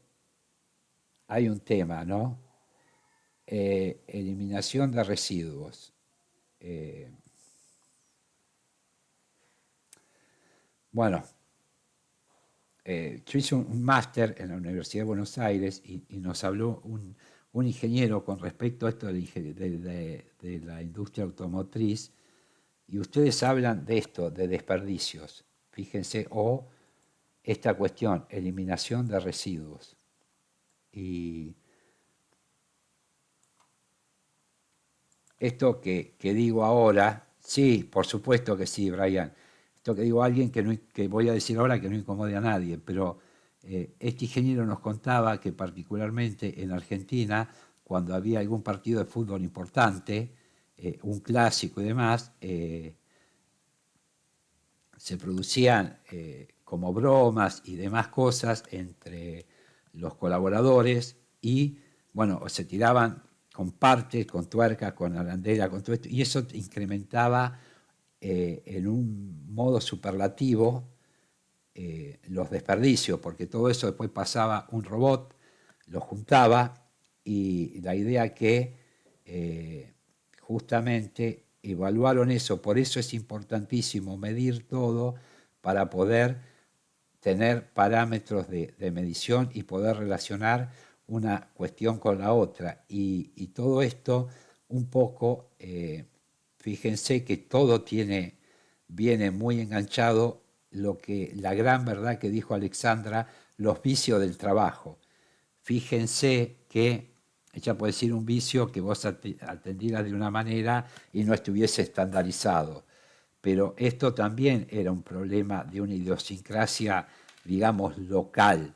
un tema, ¿no? Eliminación de residuos. Bueno, yo hice un máster en la Universidad de Buenos Aires y nos habló un ingeniero con respecto a esto de la industria automotriz, y ustedes hablan de esto, de desperdicios, fíjense, o esta cuestión, eliminación de residuos. Y esto que digo ahora, sí, por supuesto que sí, Brian, esto que digo a alguien que voy a decir ahora que no incomode a nadie, pero este ingeniero nos contaba que particularmente en Argentina, cuando había algún partido de fútbol importante, un clásico y demás, se producían como bromas y demás cosas entre los colaboradores y, bueno, se tiraban con partes, con tuercas, con arandela, con todo esto, y eso incrementaba en un modo superlativo los desperdicios, porque todo eso después pasaba un robot, lo juntaba, y la idea que justamente evaluaron eso, por eso es importantísimo medir todo para poder tener parámetros de medición y poder relacionar una cuestión con la otra. Y todo esto un poco, fíjense que todo viene muy enganchado la gran verdad que dijo Alexandra, los vicios del trabajo. Fíjense que ella puede decir un vicio que vos atendieras de una manera y no estuviese estandarizado. Pero esto también era un problema de una idiosincrasia, digamos, local,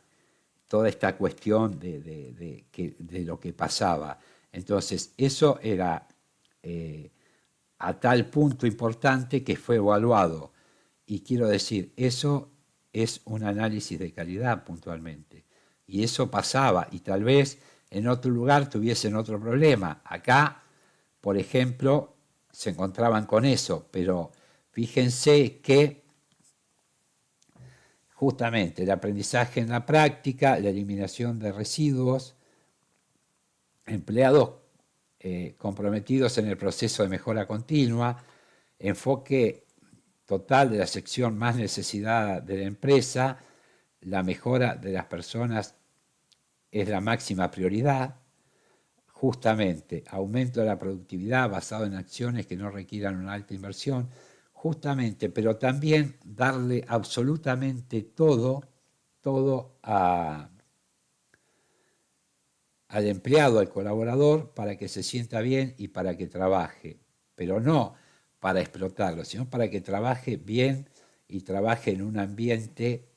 toda esta cuestión de lo que pasaba. Entonces, eso era a tal punto importante que fue evaluado. Y quiero decir, eso es un análisis de calidad puntualmente. Y eso pasaba, y tal vez en otro lugar tuviesen otro problema. Acá, por ejemplo, se encontraban con eso, pero fíjense que justamente el aprendizaje en la práctica, la eliminación de residuos, empleados comprometidos en el proceso de mejora continua, enfoque total de la sección más necesitada de la empresa, la mejora de las personas es la máxima prioridad, justamente aumento de la productividad basado en acciones que no requieran una alta inversión, justamente, pero también darle absolutamente todo al empleado, al colaborador, para que se sienta bien y para que trabaje, pero no para explotarlo, sino para que trabaje bien y trabaje en un ambiente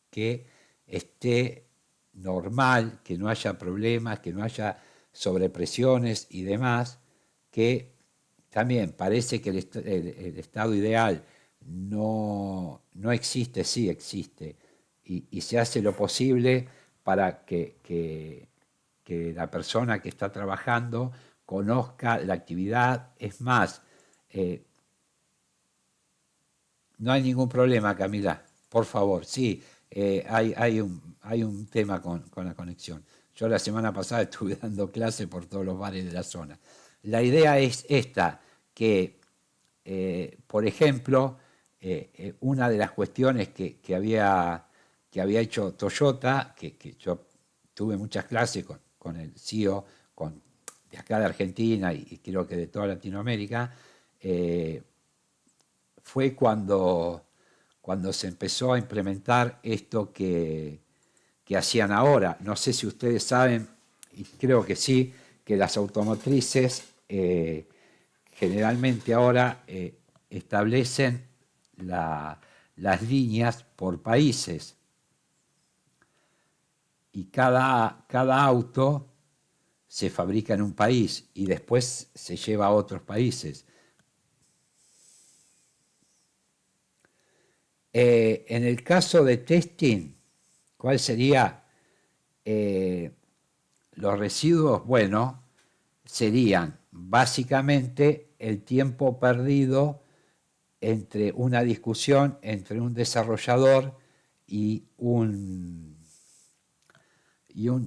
que esté normal, que no haya problemas, que no haya sobrepresiones y demás, que también parece que el estado ideal no existe, sí existe. Y se hace lo posible para que la persona que está trabajando conozca la actividad. Es más, no hay ningún problema, Camila, por favor. Sí, hay un tema con la conexión. Yo la semana pasada estuve dando clase por todos los bares de la zona. La idea es esta, que, por ejemplo, una de las cuestiones que había hecho Toyota, que yo tuve muchas clases con el CEO de acá de Argentina y creo que de toda Latinoamérica, fue cuando se empezó a implementar esto que hacían ahora. No sé si ustedes saben, y creo que sí, que las automotrices generalmente ahora establecen las líneas por países. Y cada auto se fabrica en un país y después se lleva a otros países. En el caso de testing, ¿cuál sería los residuos? Bueno, serían básicamente el tiempo perdido entre una discusión entre un desarrollador y un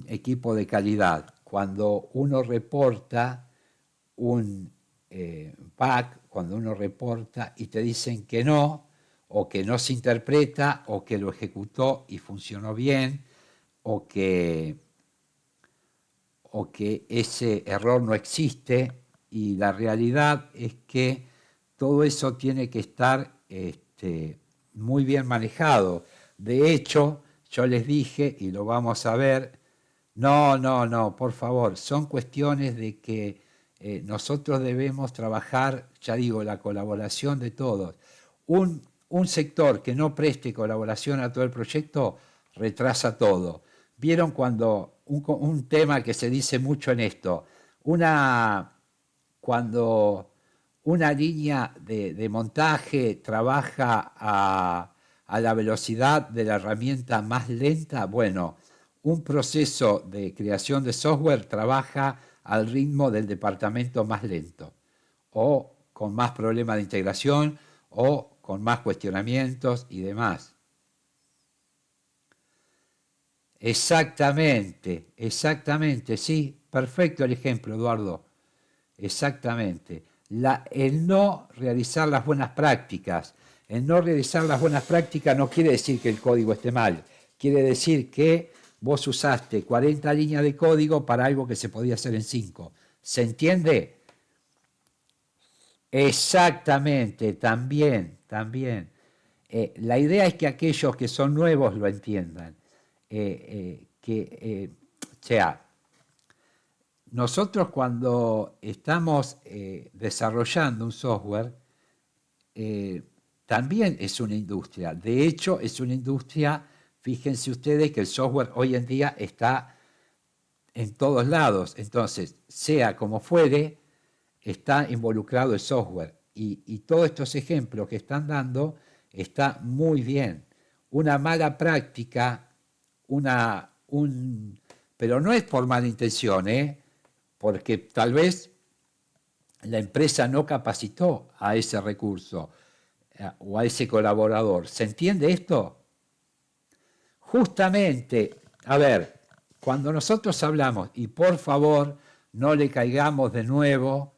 equipo de calidad. Cuando uno reporta un bug, cuando uno reporta y te dicen que no, o que no se interpreta, o que lo ejecutó y funcionó bien, o que ese error no existe, y la realidad es que todo eso tiene que estar muy bien manejado. De hecho, yo les dije, y lo vamos a ver, no, por favor, son cuestiones de que nosotros debemos trabajar, ya digo, la colaboración de todos. Un sector que no preste colaboración a todo el proyecto retrasa todo. ¿Vieron cuando un tema que se dice mucho en esto? Cuando una línea de montaje trabaja a la velocidad de la herramienta más lenta, bueno, un proceso de creación de software trabaja al ritmo del departamento más lento, o con más problemas de integración, o con más cuestionamientos y demás. Exactamente, sí, perfecto el ejemplo, Eduardo. Exactamente. El no realizar las buenas prácticas. El no realizar las buenas prácticas no quiere decir que el código esté mal. Quiere decir que vos usaste 40 líneas de código para algo que se podía hacer en 5. ¿Se entiende? Exactamente, también. La idea es que aquellos que son nuevos lo entiendan. Nosotros cuando estamos desarrollando un software, también es una industria. De hecho, es una industria, fíjense ustedes que el software hoy en día está en todos lados. Entonces, sea como fuere, está involucrado el software. Y todos estos ejemplos que están dando está muy bien. Una mala práctica, pero no es por mala intención, porque tal vez la empresa no capacitó a ese recurso o a ese colaborador. ¿Se entiende esto? Justamente, a ver, cuando nosotros hablamos, y por favor no le caigamos de nuevo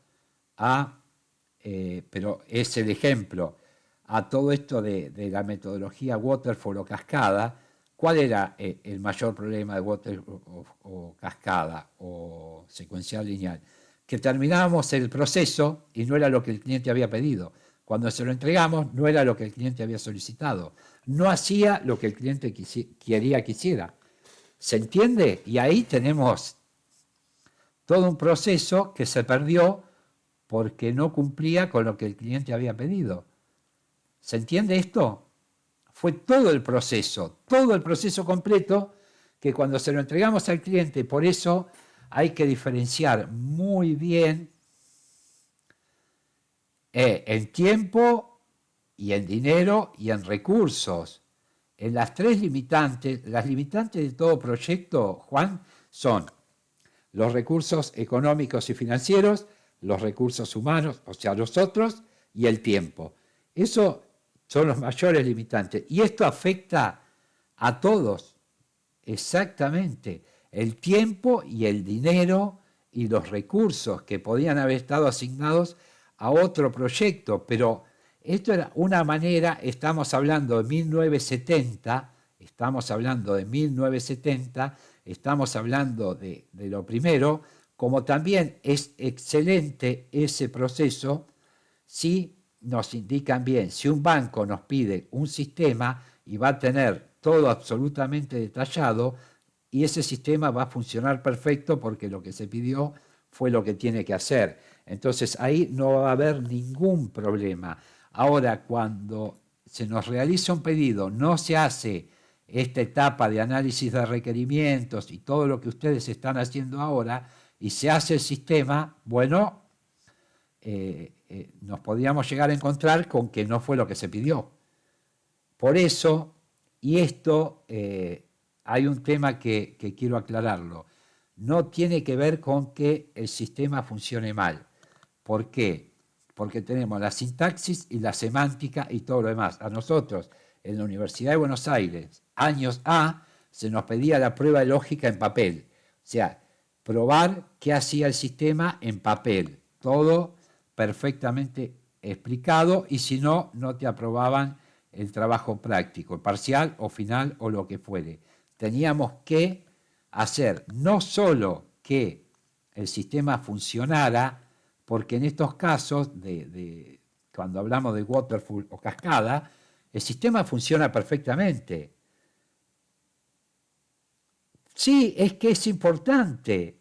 pero es el ejemplo, a todo esto de la metodología waterfall o cascada. ¿Cuál era el mayor problema de waterfall o cascada o secuencial lineal? Que terminábamos el proceso y no era lo que el cliente había pedido. Cuando se lo entregamos, no era lo que el cliente había solicitado. No hacía lo que el cliente quería que hiciera. ¿Se entiende? Y ahí tenemos todo un proceso que se perdió porque no cumplía con lo que el cliente había pedido. ¿Se entiende esto? Fue todo el proceso completo, que cuando se lo entregamos al cliente, por eso hay que diferenciar muy bien el tiempo y en dinero y en recursos. En las tres limitantes, las limitantes de todo proyecto, Juan, son los recursos económicos y financieros, los recursos humanos, o sea, nosotros, y el tiempo. Esos son los mayores limitantes. Y esto afecta a todos, exactamente. El tiempo y el dinero y los recursos que podían haber estado asignados a otro proyecto, pero esto era una manera, estamos hablando de 1970, estamos hablando de lo primero, como también es excelente ese proceso si nos indican bien, si un banco nos pide un sistema y va a tener todo absolutamente detallado, y ese sistema va a funcionar perfecto porque lo que se pidió fue lo que tiene que hacer. Entonces ahí no va a haber ningún problema. Ahora, cuando se nos realiza un pedido, no se hace esta etapa de análisis de requerimientos y todo lo que ustedes están haciendo ahora, y se hace el sistema, bueno, nos podríamos llegar a encontrar con que no fue lo que se pidió. Por eso, y esto, hay un tema que quiero aclararlo, no tiene que ver con que el sistema funcione mal. ¿Por qué? Porque tenemos la sintaxis y la semántica y todo lo demás. A nosotros, en la Universidad de Buenos Aires, años A, se nos pedía la prueba de lógica en papel. O sea, probar qué hacía el sistema en papel. Todo perfectamente explicado, y si no, no te aprobaban el trabajo práctico, parcial o final o lo que fuere. Teníamos que hacer no solo que el sistema funcionara, porque en estos casos, cuando hablamos de waterfall o cascada, el sistema funciona perfectamente. Sí, es que es importante,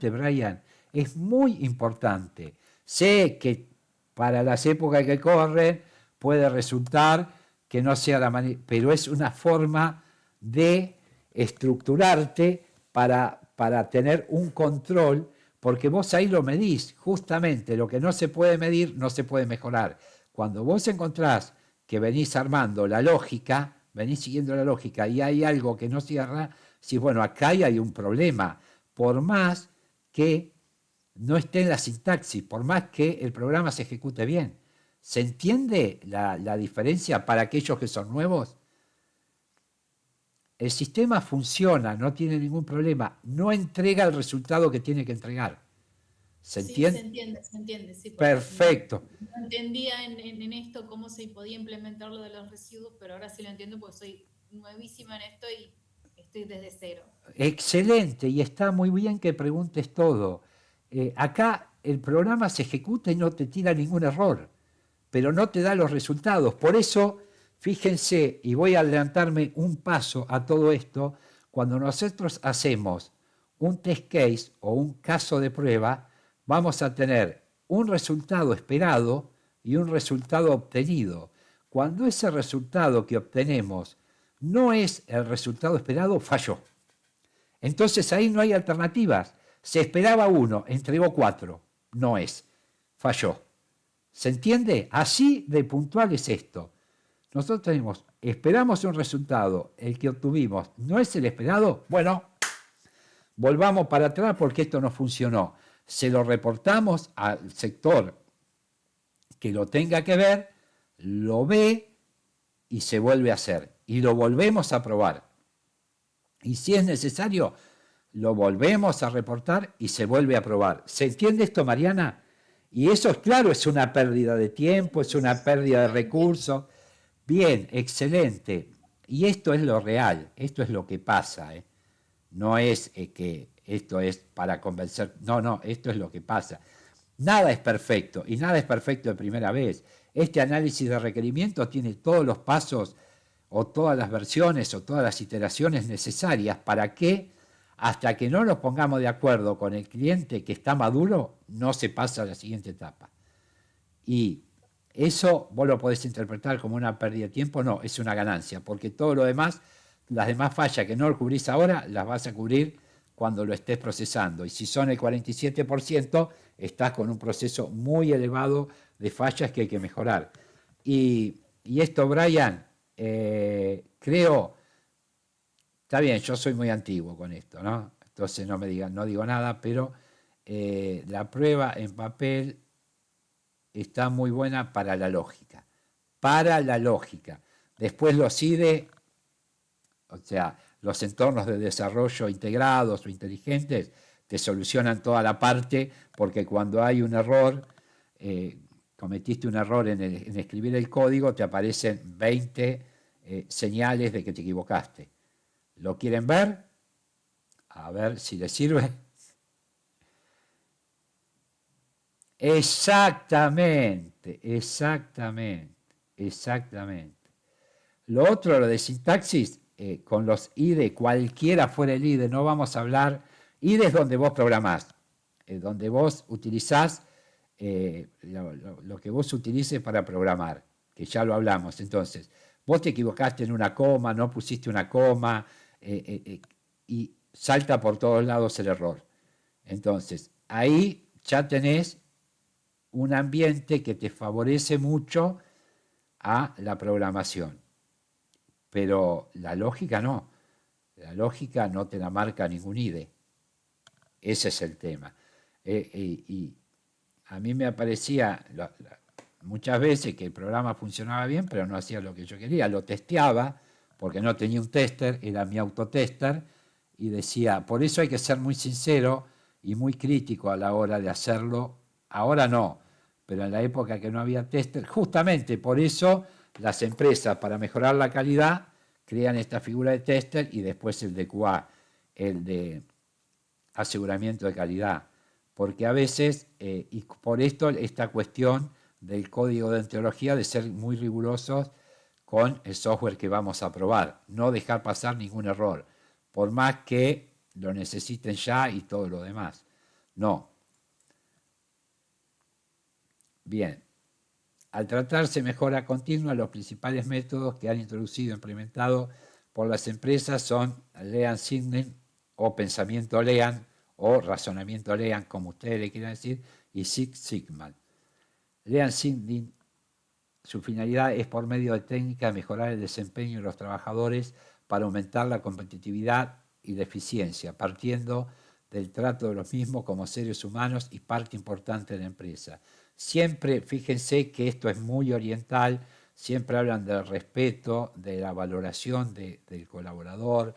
Brian, es muy importante. Sé que para las épocas que corren puede resultar que no sea la manera, pero es una forma de estructurarte para tener un control, porque vos ahí lo medís, justamente lo que no se puede medir no se puede mejorar. Cuando vos encontrás que venís armando la lógica, venís siguiendo la lógica y hay algo que no cierra, si bueno, acá hay un problema, por más que no esté en la sintaxis, por más que el programa se ejecute bien. ¿Se entiende la diferencia para aquellos que son nuevos? El sistema funciona, no tiene ningún problema, no entrega el resultado que tiene que entregar. ¿Se entiende? Se entiende, sí. Perfecto. No entendía en esto cómo se podía implementar lo de los residuos, pero ahora sí lo entiendo porque soy nuevísima en esto y estoy desde cero. Excelente, y está muy bien que preguntes todo. Acá el programa se ejecuta y no te tira ningún error, pero no te da los resultados. Por eso, fíjense, y voy a adelantarme un paso a todo esto, cuando nosotros hacemos un test case o un caso de prueba, vamos a tener un resultado esperado y un resultado obtenido. Cuando ese resultado que obtenemos no es el resultado esperado, falló. Entonces ahí no hay alternativas. Se esperaba 1, entregó 4. No es. Falló. ¿Se entiende? Así de puntual es esto. Nosotros esperamos un resultado, el que obtuvimos no es el esperado, bueno, volvamos para atrás porque esto no funcionó. Se lo reportamos al sector que lo tenga que ver, lo ve y se vuelve a hacer. Y lo volvemos a probar. Y si es necesario, lo volvemos a reportar y se vuelve a probar. ¿Se entiende esto, Mariana? Y eso es claro, es una pérdida de tiempo, es una pérdida de recursos. Bien, excelente. Y esto es lo real, esto es lo que pasa. No es que esto es para convencer, no, esto es lo que pasa. Nada es perfecto y nada es perfecto de primera vez. Este análisis de requerimientos tiene todos los pasos o todas las versiones o todas las iteraciones necesarias para que hasta que no nos pongamos de acuerdo con el cliente que está maduro, no se pasa a la siguiente etapa. Y eso vos lo podés interpretar como una pérdida de tiempo, no, es una ganancia, porque todo lo demás, las demás fallas que no lo cubrís ahora, las vas a cubrir cuando lo estés procesando. Y si son el 47%, estás con un proceso muy elevado de fallas que hay que mejorar. Y esto, Brian, creo, está bien, yo soy muy antiguo con esto, ¿no? Entonces no me digan, no digo nada, pero la prueba en papel está muy buena para la lógica. Para la lógica. Después los IDE, o sea, los entornos de desarrollo integrados o inteligentes, te solucionan toda la parte, porque cuando hay un error, cometiste un error en escribir el código, te aparecen 20 señales de que te equivocaste. ¿Lo quieren ver? A ver si les sirve. Exactamente. Lo otro, lo de sintaxis, con los IDE, cualquiera fuera el IDE, no vamos a hablar. IDE es donde vos programás, donde vos utilizás lo que vos utilices para programar, que ya lo hablamos. Entonces, vos te equivocaste en una coma, no pusiste una coma, y salta por todos lados el error. Entonces, ahí ya tenés un ambiente que te favorece mucho a la programación. Pero la lógica no. La lógica no te la marca ningún IDE. Ese es el tema. Y a mí me aparecía muchas veces que el programa funcionaba bien, pero no hacía lo que yo quería. Lo testeaba, porque no tenía un tester, era mi autotester, y decía, por eso hay que ser muy sincero y muy crítico a la hora de hacerlo. Ahora no, pero en la época que no había tester, justamente por eso las empresas, para mejorar la calidad, crean esta figura de tester y después el de QA, el de aseguramiento de calidad. Porque a veces, y por esto esta cuestión del código de deontología, de ser muy rigurosos con el software que vamos a probar, no dejar pasar ningún error, por más que lo necesiten ya y todo lo demás. No. Bien. Al tratarse mejora continua, los principales métodos que han introducido e implementado por las empresas son Lean Signing o pensamiento Lean o razonamiento Lean, como ustedes le quieran decir, y Six Sigma. Lean Signing, su finalidad es por medio de técnicas mejorar el desempeño de los trabajadores para aumentar la competitividad y la eficiencia, partiendo del trato de los mismos como seres humanos y parte importante de la empresa. Siempre, fíjense que esto es muy oriental, siempre hablan del respeto, de la valoración del colaborador,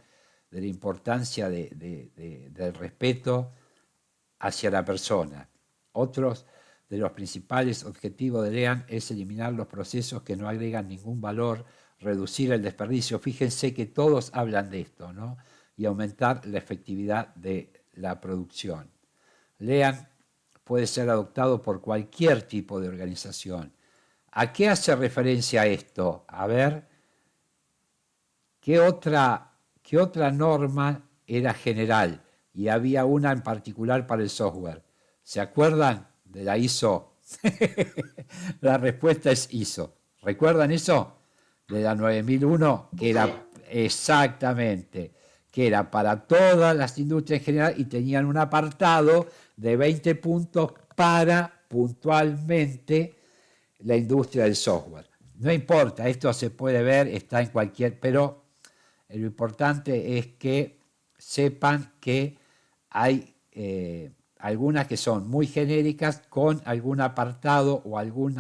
de la importancia del respeto hacia la persona. Otros de los principales objetivos de Lean es eliminar los procesos que no agregan ningún valor, reducir el desperdicio. Fíjense que todos hablan de esto, ¿no? Y aumentar la efectividad de la producción. Lean puede ser adoptado por cualquier tipo de organización. ¿A qué hace referencia esto? A ver, ¿qué otra norma era general? Y había una en particular para el software. ¿Se acuerdan de la ISO? La respuesta es ISO. ¿Recuerdan eso? De la 9001, que era exactamente, que era para todas las industrias en general y tenían un apartado de 20 puntos para puntualmente la industria del software. No importa, esto se puede ver, está en cualquier, pero lo importante es que sepan que hay algunas que son muy genéricas con algún apartado o algún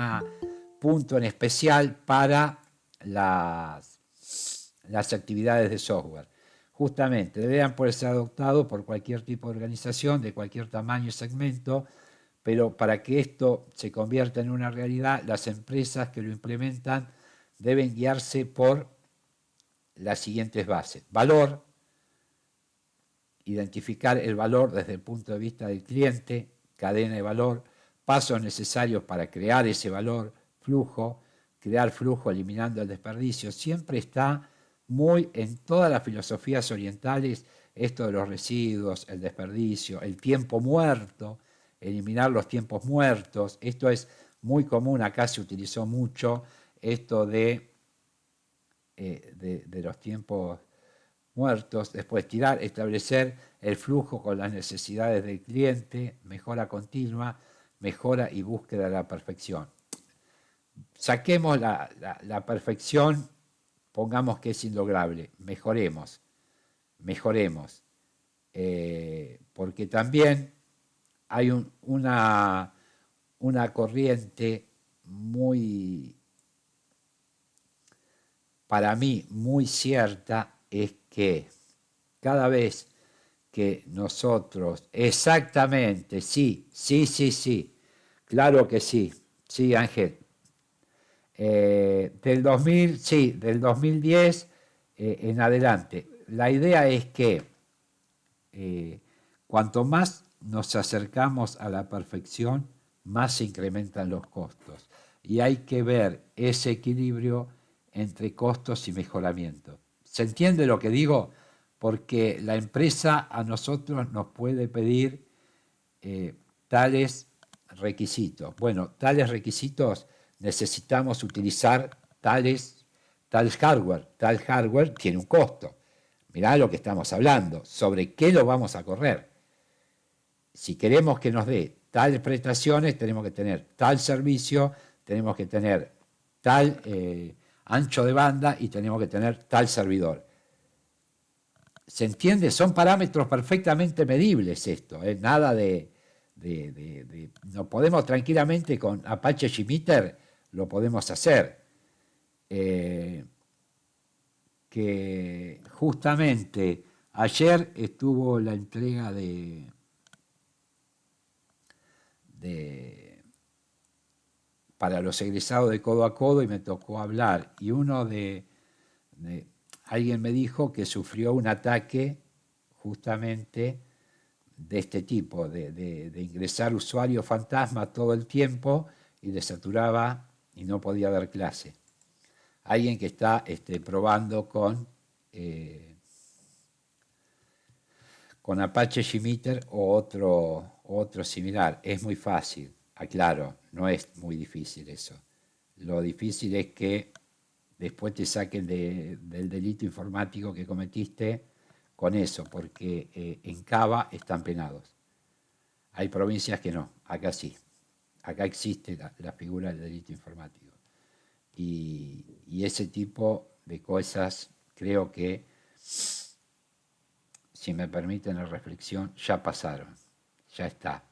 punto en especial para las actividades de software. Justamente, deberían poder ser adoptados por cualquier tipo de organización, de cualquier tamaño y segmento, pero para que esto se convierta en una realidad, las empresas que lo implementan deben guiarse por las siguientes bases. Valor, identificar el valor desde el punto de vista del cliente, cadena de valor, pasos necesarios para crear ese valor, flujo, crear flujo eliminando el desperdicio. Siempre está muy en todas las filosofías orientales esto de los residuos, el desperdicio, el tiempo muerto, eliminar los tiempos muertos. Esto es muy común, acá se utilizó mucho esto de los tiempos muertos. Después establecer el flujo con las necesidades del cliente, mejora continua, mejora y búsqueda de la perfección. saquemos la perfección, pongamos que es inlograble, mejoremos, porque también hay una corriente muy, para mí, muy cierta, es que cada vez que nosotros, exactamente, sí, claro que sí, Ángel, del 2000, sí, del 2010 en adelante. La idea es que cuanto más nos acercamos a la perfección, más se incrementan los costos. Y hay que ver ese equilibrio entre costos y mejoramiento. ¿Se entiende lo que digo? Porque la empresa a nosotros nos puede pedir tales requisitos. Bueno, tales requisitos necesitamos utilizar tal hardware. Tal hardware tiene un costo. Mirá lo que estamos hablando. ¿Sobre qué lo vamos a correr? Si queremos que nos dé tales prestaciones, tenemos que tener tal servicio, tenemos que tener tal ancho de banda y tenemos que tener tal servidor. ¿Se entiende? Son parámetros perfectamente medibles esto. Nada de no podemos tranquilamente con Apache JMeter, lo podemos hacer. Que justamente ayer estuvo la entrega para los egresados de Codo a Codo y me tocó hablar. Y alguien me dijo que sufrió un ataque justamente de este tipo, de ingresar usuario fantasma todo el tiempo y le saturaba y no podía dar clase. Alguien que está probando con Apache JMeter o otro similar. Es muy fácil, aclaro, no es muy difícil eso. Lo difícil es que después te saquen del delito informático que cometiste con eso, porque en Cava están penados. Hay provincias que no, acá sí. Acá existe la figura del delito informático. Y ese tipo de cosas creo que, si me permiten la reflexión, ya pasaron, ya está.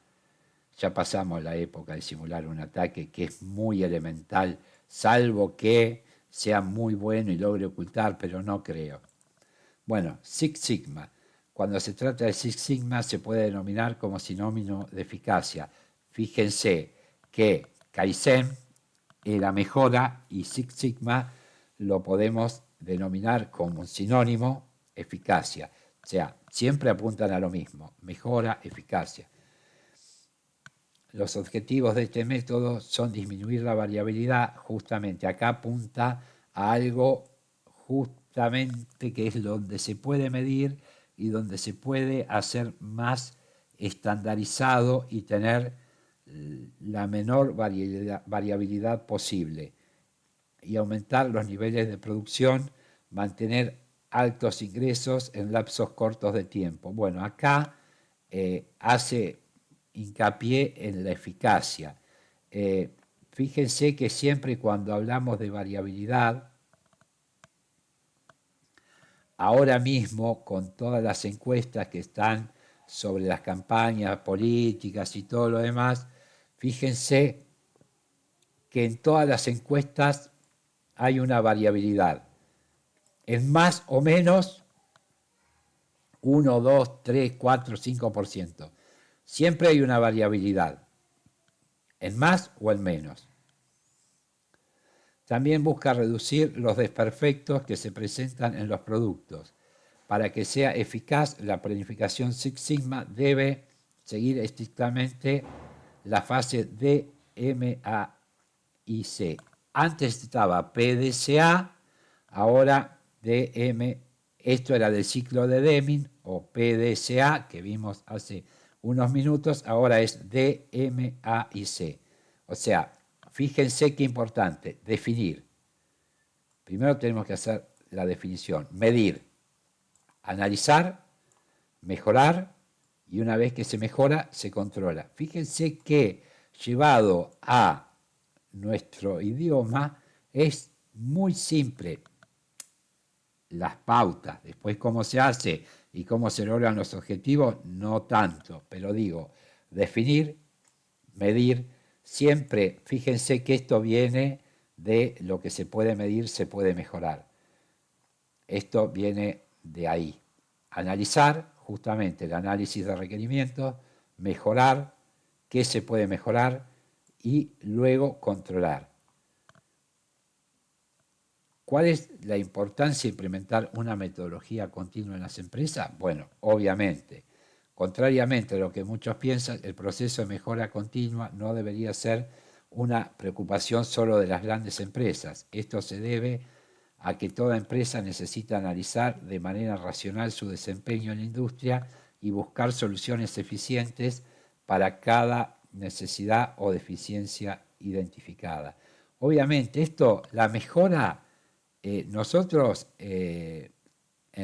Ya pasamos la época de simular un ataque que es muy elemental, salvo que sea muy bueno y logre ocultar, pero no creo. Bueno, Six Sigma. Cuando se trata de Six Sigma se puede denominar como sinónimo de eficacia. Fíjense que Kaizen la mejora y Six Sigma lo podemos denominar como un sinónimo eficacia. O sea, siempre apuntan a lo mismo, mejora, eficacia. Los objetivos de este método son disminuir la variabilidad, justamente acá apunta a algo justamente que es donde se puede medir y donde se puede hacer más estandarizado y tener la menor variabilidad posible y aumentar los niveles de producción, mantener altos ingresos en lapsos cortos de tiempo. Bueno, acá hace hincapié en la eficacia. Fíjense que siempre cuando hablamos de variabilidad, ahora mismo con todas las encuestas que están sobre las campañas políticas y todo lo demás, fíjense que en todas las encuestas hay una variabilidad. En más o menos 1, 2, 3, 4, 5%. Siempre hay una variabilidad, en más o en menos. También busca reducir los desperfectos que se presentan en los productos. Para que sea eficaz, la planificación Six Sigma debe seguir estrictamente la fase DMAIC. Antes estaba PDCA, ahora DM, esto era del ciclo de Deming, o PDCA, que vimos hace unos minutos, ahora es DMAIC. O sea, fíjense qué importante, definir. Primero tenemos que hacer la definición, medir, analizar, mejorar, y una vez que se mejora, se controla. Fíjense que llevado a nuestro idioma es muy simple. Las pautas, después cómo se hace y cómo se logran los objetivos, no tanto, pero digo, definir, medir, siempre, fíjense que esto viene de lo que se puede medir, se puede mejorar. Esto viene de ahí. Analizar, justamente el análisis de requerimientos, mejorar, qué se puede mejorar y luego controlar. ¿Cuál es la importancia de implementar una metodología continua en las empresas? Bueno, obviamente, contrariamente a lo que muchos piensan, el proceso de mejora continua no debería ser una preocupación solo de las grandes empresas. Esto se debe a que toda empresa necesita analizar de manera racional su desempeño en la industria y buscar soluciones eficientes para cada necesidad o deficiencia identificada. Obviamente, la mejora, nosotros en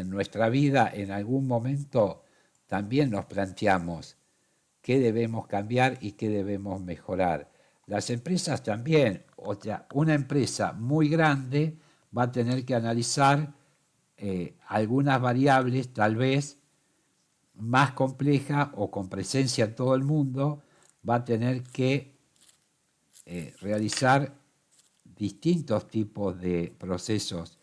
nuestra vida en algún momento también nos planteamos qué debemos cambiar y qué debemos mejorar. Las empresas también, o sea, una empresa muy grande va a tener que analizar algunas variables tal vez más complejas o con presencia en todo el mundo, va a tener que realizar distintos tipos de procesos,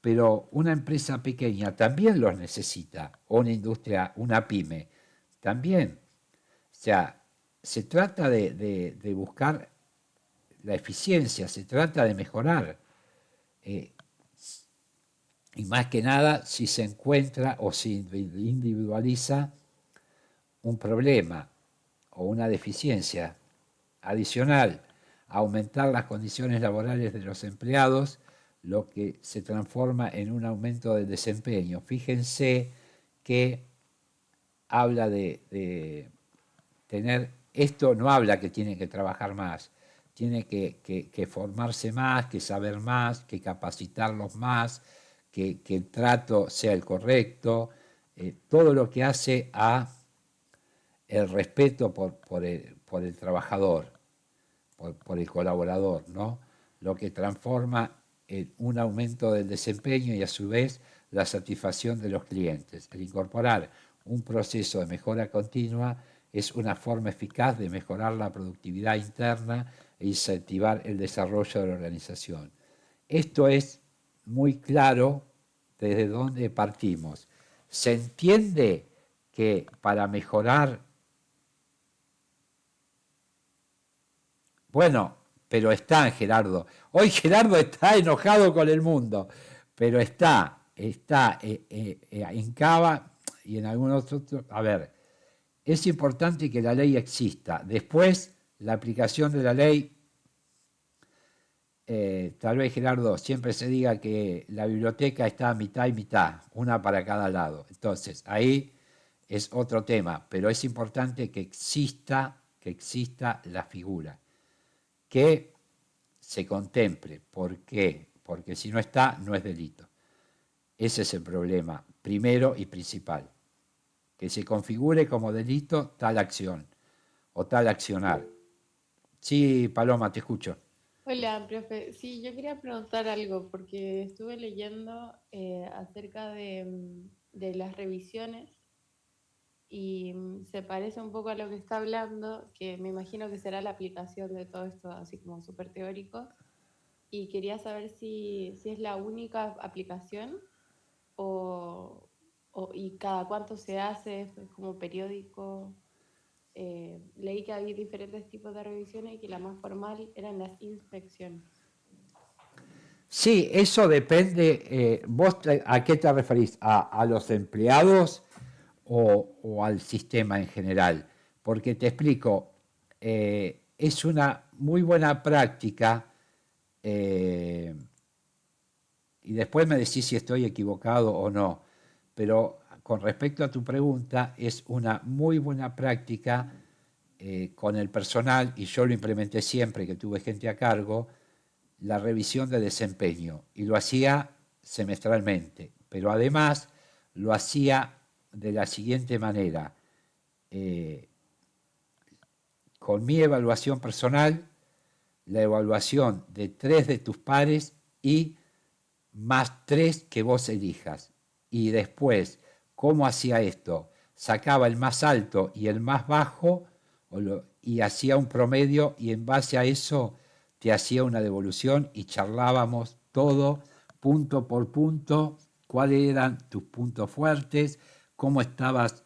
pero una empresa pequeña también los necesita, o una industria, una pyme, también. O sea, se trata de buscar la eficiencia, se trata de mejorar. Y más que nada, si se encuentra o se individualiza un problema o una deficiencia adicional, aumentar las condiciones laborales de los empleados, lo que se transforma en un aumento del desempeño. Fíjense que habla de tener, esto no habla que tienen que trabajar más, tiene que formarse más, que saber más, que capacitarlos más, que el trato sea el correcto, todo lo que hace a el respeto por el trabajador, por el colaborador, ¿no? Lo que transforma en un aumento del desempeño y a su vez la satisfacción de los clientes. El incorporar un proceso de mejora continua es una forma eficaz de mejorar la productividad interna e incentivar el desarrollo de la organización. Esto es muy claro desde dónde partimos. Se entiende que para mejorar, bueno, pero está Gerardo. Hoy Gerardo está enojado con el mundo, pero está en Cava y en algunos otros. A ver, es importante que la ley exista. Después, la aplicación de la ley, tal vez Gerardo, siempre se diga que la biblioteca está a mitad y mitad, una para cada lado. Entonces, ahí es otro tema, pero es importante que exista la figura, que se contemple. ¿Por qué? Porque si no está, no es delito. Ese es el problema, primero y principal. Que se configure como delito tal acción o tal accionar. Sí, Paloma, te escucho. Hola, profe. Sí, yo quería preguntar algo porque estuve leyendo acerca de las revisiones y se parece un poco a lo que está hablando, que me imagino que será la aplicación de todo esto, así como súper teórico. Y quería saber si es la única aplicación o, y cada cuánto se hace, es como periódico. Leí que había diferentes tipos de revisiones y que la más formal eran las inspecciones. Sí, eso depende. ¿Vos a qué te referís? ¿A los empleados o al sistema en general? Porque te explico, es una muy buena práctica, y después me decís si estoy equivocado o no, pero con respecto a tu pregunta, es una muy buena práctica con el personal, y yo lo implementé siempre que tuve gente a cargo, la revisión de desempeño, y lo hacía semestralmente, pero además lo hacía de la siguiente manera. Con mi evaluación personal la evaluación de 3 de tus pares y más 3 que vos elijas. Y después, ¿cómo hacía esto? Sacaba el más alto y el más bajo y hacía un promedio y en base a eso te hacía una devolución y charlábamos todo punto por punto, cuáles eran tus puntos fuertes, cómo estabas,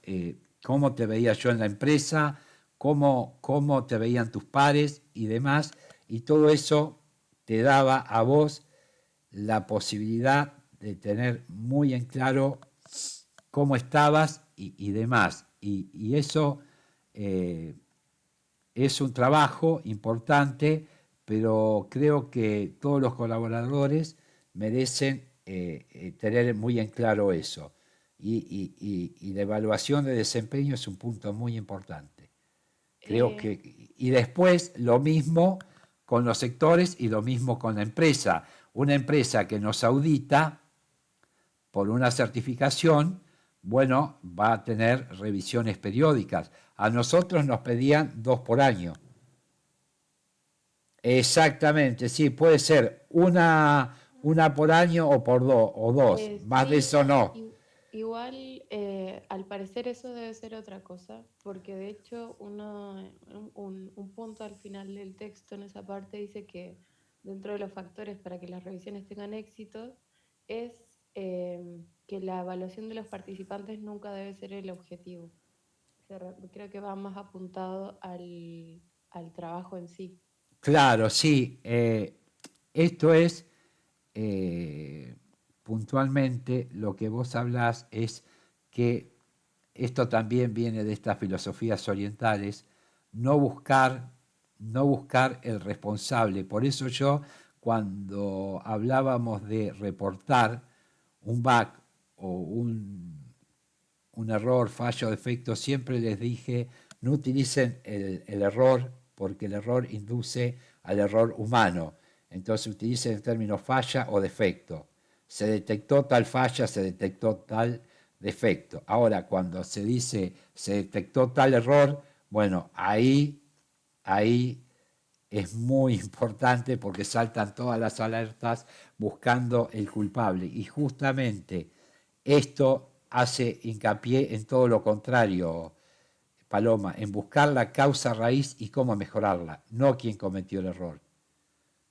cómo te veía yo en la empresa, cómo te veían tus pares y demás, y todo eso te daba a vos la posibilidad de tener muy en claro cómo estabas y demás. Y eso es un trabajo importante, pero creo que todos los colaboradores merecen tener muy en claro eso. Y la evaluación de desempeño es un punto muy importante. Creo que, y después lo mismo con los sectores y lo mismo con la empresa. Una empresa que nos audita por una certificación, bueno, va a tener revisiones periódicas. A nosotros nos pedían 2 por año. Exactamente, sí, puede ser una por año o por o dos. Más de Sí, eso no. igual al parecer eso debe ser otra cosa, porque de hecho un punto al final del texto en esa parte dice que dentro de los factores para que las revisiones tengan éxito es que la evaluación de los participantes nunca debe ser el objetivo. Creo que va más apuntado al trabajo en sí. Claro, sí. Esto es puntualmente lo que vos hablás es que esto también viene de estas filosofías orientales, no buscar el responsable. Por eso yo, cuando hablábamos de reportar un bug o un error, fallo, defecto, siempre les dije, no utilicen el error porque el error induce al error humano. Entonces utilicen el término falla o defecto. Se detectó tal falla, se detectó tal defecto. Ahora, cuando se dice se detectó tal error, bueno, ahí es muy importante porque saltan todas las alertas buscando el culpable. Y justamente esto hace hincapié en todo lo contrario, Paloma, en buscar la causa raíz y cómo mejorarla, no quién cometió el error.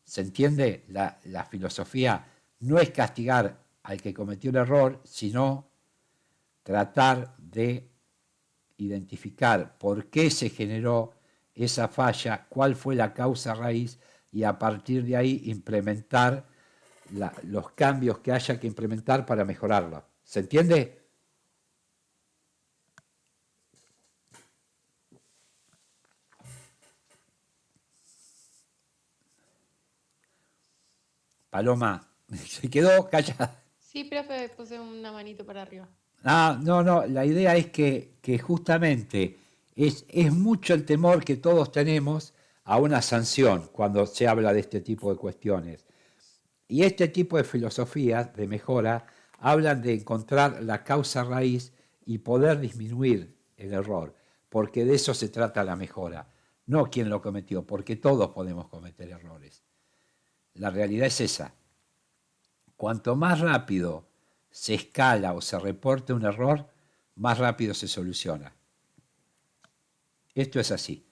¿Se entiende? La filosofía no es castigar al que cometió el error, sino tratar de identificar por qué se generó esa falla, cuál fue la causa raíz y a partir de ahí implementar los cambios que haya que implementar para mejorarlo. ¿Se entiende? Paloma, se quedó callada. Sí, profe, puse una manito para arriba. Ah, no, la idea es que justamente es mucho el temor que todos tenemos a una sanción cuando se habla de este tipo de cuestiones. Y este tipo de filosofías de mejora hablan de encontrar la causa raíz y poder disminuir el error, porque de eso se trata la mejora, no quién lo cometió, porque todos podemos cometer errores. La realidad es esa. Cuanto más rápido se escala o se reporte un error, más rápido se soluciona. Esto es así.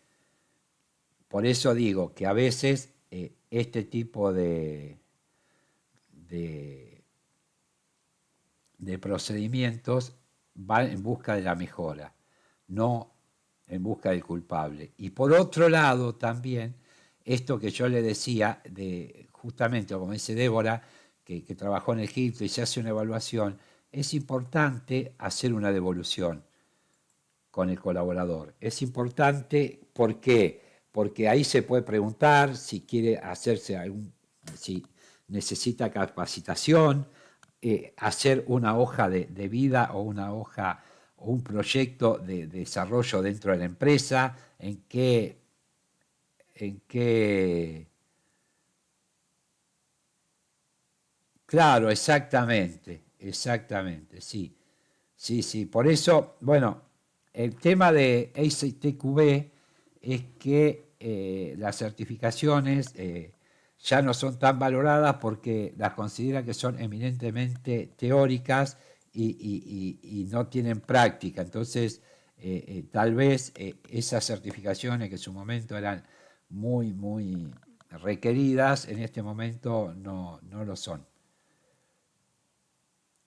Por eso digo que a veces este tipo de procedimientos van en busca de la mejora, no en busca del culpable. Y por otro lado también, esto que yo le decía, de justamente como dice Débora, que trabajó en el Hilton y se hace una evaluación, es importante hacer una devolución con el colaborador. Es importante, ¿por qué? Porque ahí se puede preguntar si quiere hacerse si necesita capacitación, hacer una hoja de vida o una hoja o un proyecto de desarrollo dentro de la empresa, en qué claro, exactamente, sí. Sí. Por eso, bueno, el tema de ACTQB es que las certificaciones ya no son tan valoradas porque las considera que son eminentemente teóricas y no tienen práctica. Entonces, tal vez esas certificaciones que en su momento eran muy requeridas, en este momento no lo son.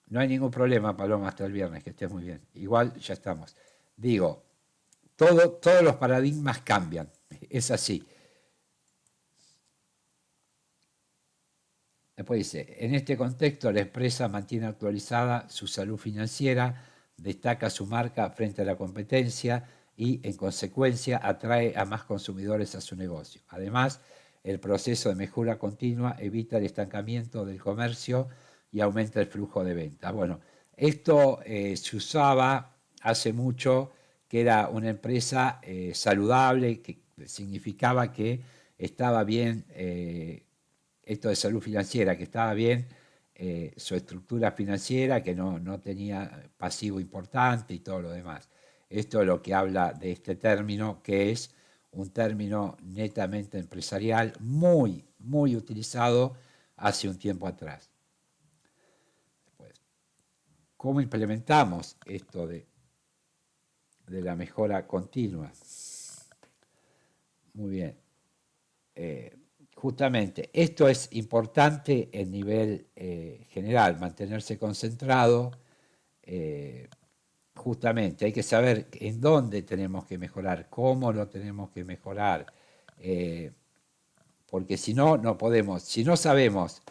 No hay ningún problema, Paloma, hasta el viernes, que estés muy bien. Igual ya estamos. Digo, todos los paradigmas cambian, es así. Después dice, en este contexto la empresa mantiene actualizada su salud financiera, destaca su marca frente a la competencia y, en consecuencia, atrae a más consumidores a su negocio. Además, el proceso de mejora continua evita el estancamiento del comercio y aumenta el flujo de ventas. Bueno, esto se usaba hace mucho, que era una empresa saludable, que significaba que estaba bien, esto de salud financiera, que estaba bien su estructura financiera, que no tenía pasivo importante y todo lo demás. Esto es lo que habla de este término, que es un término netamente empresarial, muy utilizado hace un tiempo atrás. Después, ¿cómo implementamos esto de la mejora continua? Muy bien. Justamente, esto es importante en nivel general, mantenerse concentrado. Justamente, hay que saber en dónde tenemos que mejorar, cómo lo tenemos que mejorar, porque si no podemos. Si no sabemos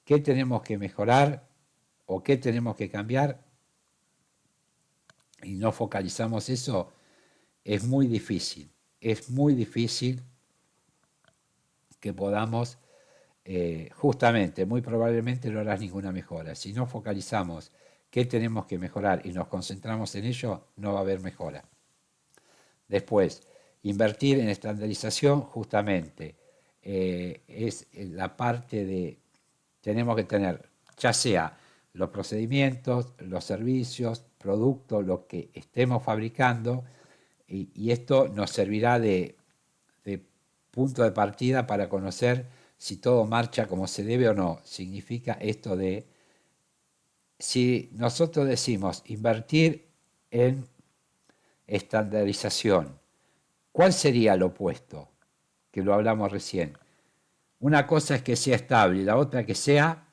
qué tenemos que mejorar o qué tenemos que cambiar y no focalizamos eso, es muy difícil que podamos, justamente, muy probablemente no harás ninguna mejora. Si no focalizamos qué tenemos que mejorar y nos concentramos en ello, no va a haber mejora. Después, invertir en estandarización, justamente, es la parte de, tenemos que tener, ya sea los procedimientos, los servicios, productos, lo que estemos fabricando, y esto nos servirá de punto de partida para conocer si todo marcha como se debe o no. Significa esto de, si nosotros decimos invertir en estandarización, ¿cuál sería lo opuesto? Que lo hablamos recién. Una cosa es que sea estable y la otra que sea,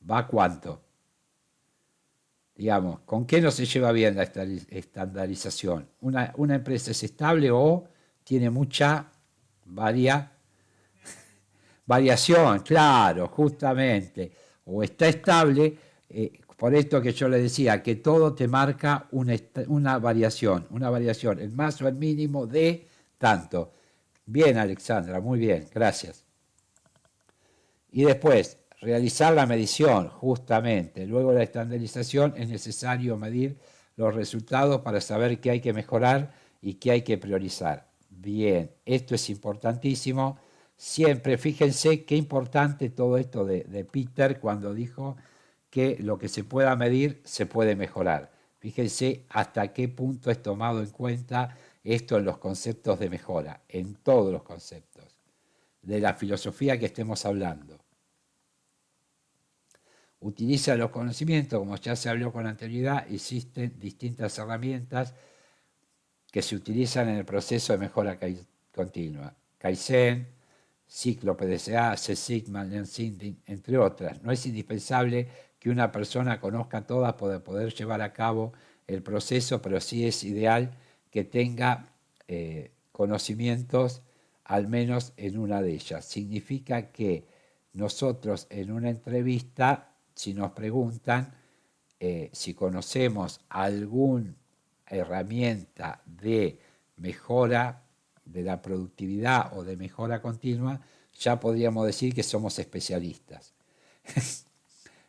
¿va a cuánto? Digamos, ¿con qué no se lleva bien la estandarización? ¿Una empresa es estable o tiene mucha variación? Claro, justamente. O está estable, por esto que yo le decía, que todo te marca una variación, el más o el mínimo de tanto. Bien, Alexandra, muy bien, gracias. Y después, realizar la medición, justamente. Luego de la estandarización es necesario medir los resultados para saber qué hay que mejorar y qué hay que priorizar. Bien, esto es importantísimo. Siempre, fíjense qué importante todo esto de Peter cuando dijo que lo que se pueda medir se puede mejorar. Fíjense hasta qué punto es tomado en cuenta esto en los conceptos de mejora, en todos los conceptos, de la filosofía que estemos hablando. Utiliza los conocimientos, como ya se habló con anterioridad, existen distintas herramientas que se utilizan en el proceso de mejora continua. Kaizen, Ciclo PDCA, Six Sigma, Lean Thinking, entre otras. No es indispensable que una persona conozca todas para poder llevar a cabo el proceso, pero sí es ideal que tenga conocimientos al menos en una de ellas. Significa que nosotros en una entrevista, si nos preguntan si conocemos alguna herramienta de mejora de la productividad o de mejora continua, ya podríamos decir que somos especialistas.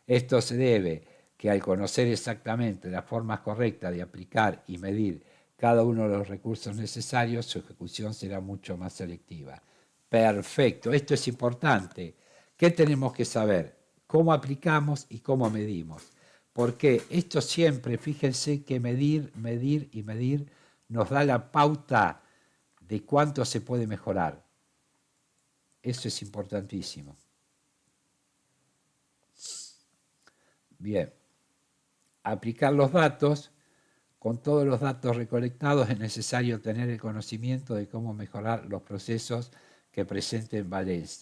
Esto se debe que al conocer exactamente la forma correcta de aplicar y medir cada uno de los recursos necesarios, su ejecución será mucho más selectiva. Perfecto, esto es importante. ¿Qué tenemos que saber? Cómo aplicamos y cómo medimos. Porque esto siempre, fíjense que medir nos da la pauta de cuánto se puede mejorar. Eso es importantísimo. Bien. Aplicar los datos. Con todos los datos recolectados es necesario tener el conocimiento de cómo mejorar los procesos que presenten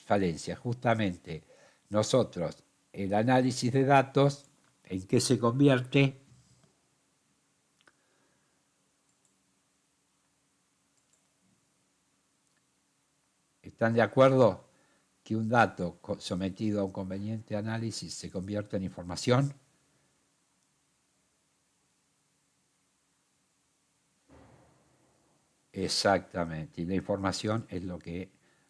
falencias. Justamente nosotros, el análisis de datos, ¿en qué se convierte? ¿Están de acuerdo que un dato sometido a un conveniente análisis se convierte en información? Exactamente, y la información es lo que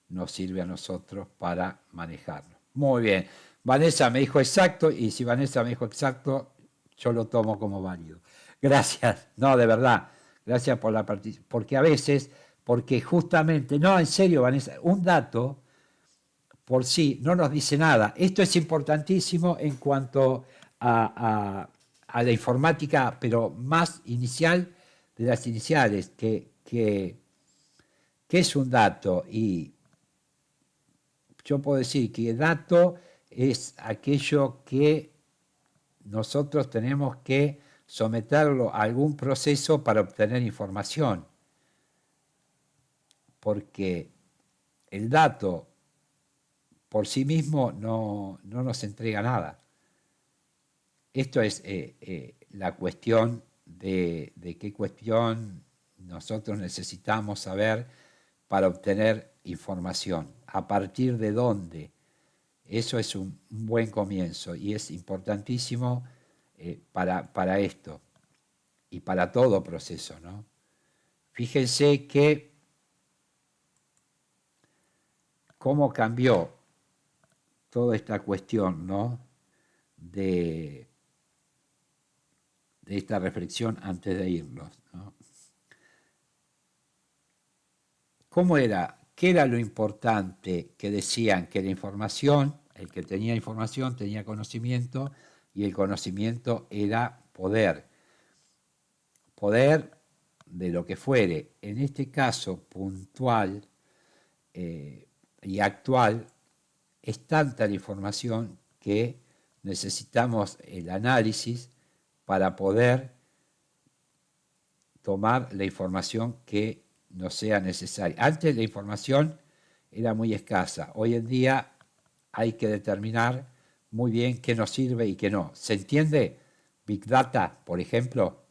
nos sirve a nosotros para manejarlo. Muy bien, Vanessa me dijo exacto, y si Vanessa me dijo exacto, yo lo tomo como válido. Gracias, no, de verdad, gracias por la participación, porque a veces, porque justamente, no, en serio, Vanessa, un dato por sí no nos dice nada. Esto es importantísimo en cuanto a la informática, pero más inicial de las iniciales, que es un dato. Y yo puedo decir que dato es aquello que nosotros tenemos que someterlo a algún proceso para obtener información. Porque el dato por sí mismo no nos entrega nada. Esto es la cuestión de qué cuestión nosotros necesitamos saber para obtener información. ¿A partir de dónde? Eso es un buen comienzo y es importantísimo para esto y para todo proceso, ¿no? Fíjense que cómo cambió toda esta cuestión, ¿no? de esta reflexión antes de irnos, ¿no? ¿Cómo era? ¿Qué era lo importante que decían? Que la información, el que tenía información tenía conocimiento, y el conocimiento era poder. Poder de lo que fuere. En este caso puntual y actual, es tanta la información que necesitamos el análisis para poder tomar la información que nos sea necesaria. Antes la información era muy escasa. Hoy en día hay que determinar muy bien qué nos sirve y qué no. ¿Se entiende? Big Data, por ejemplo.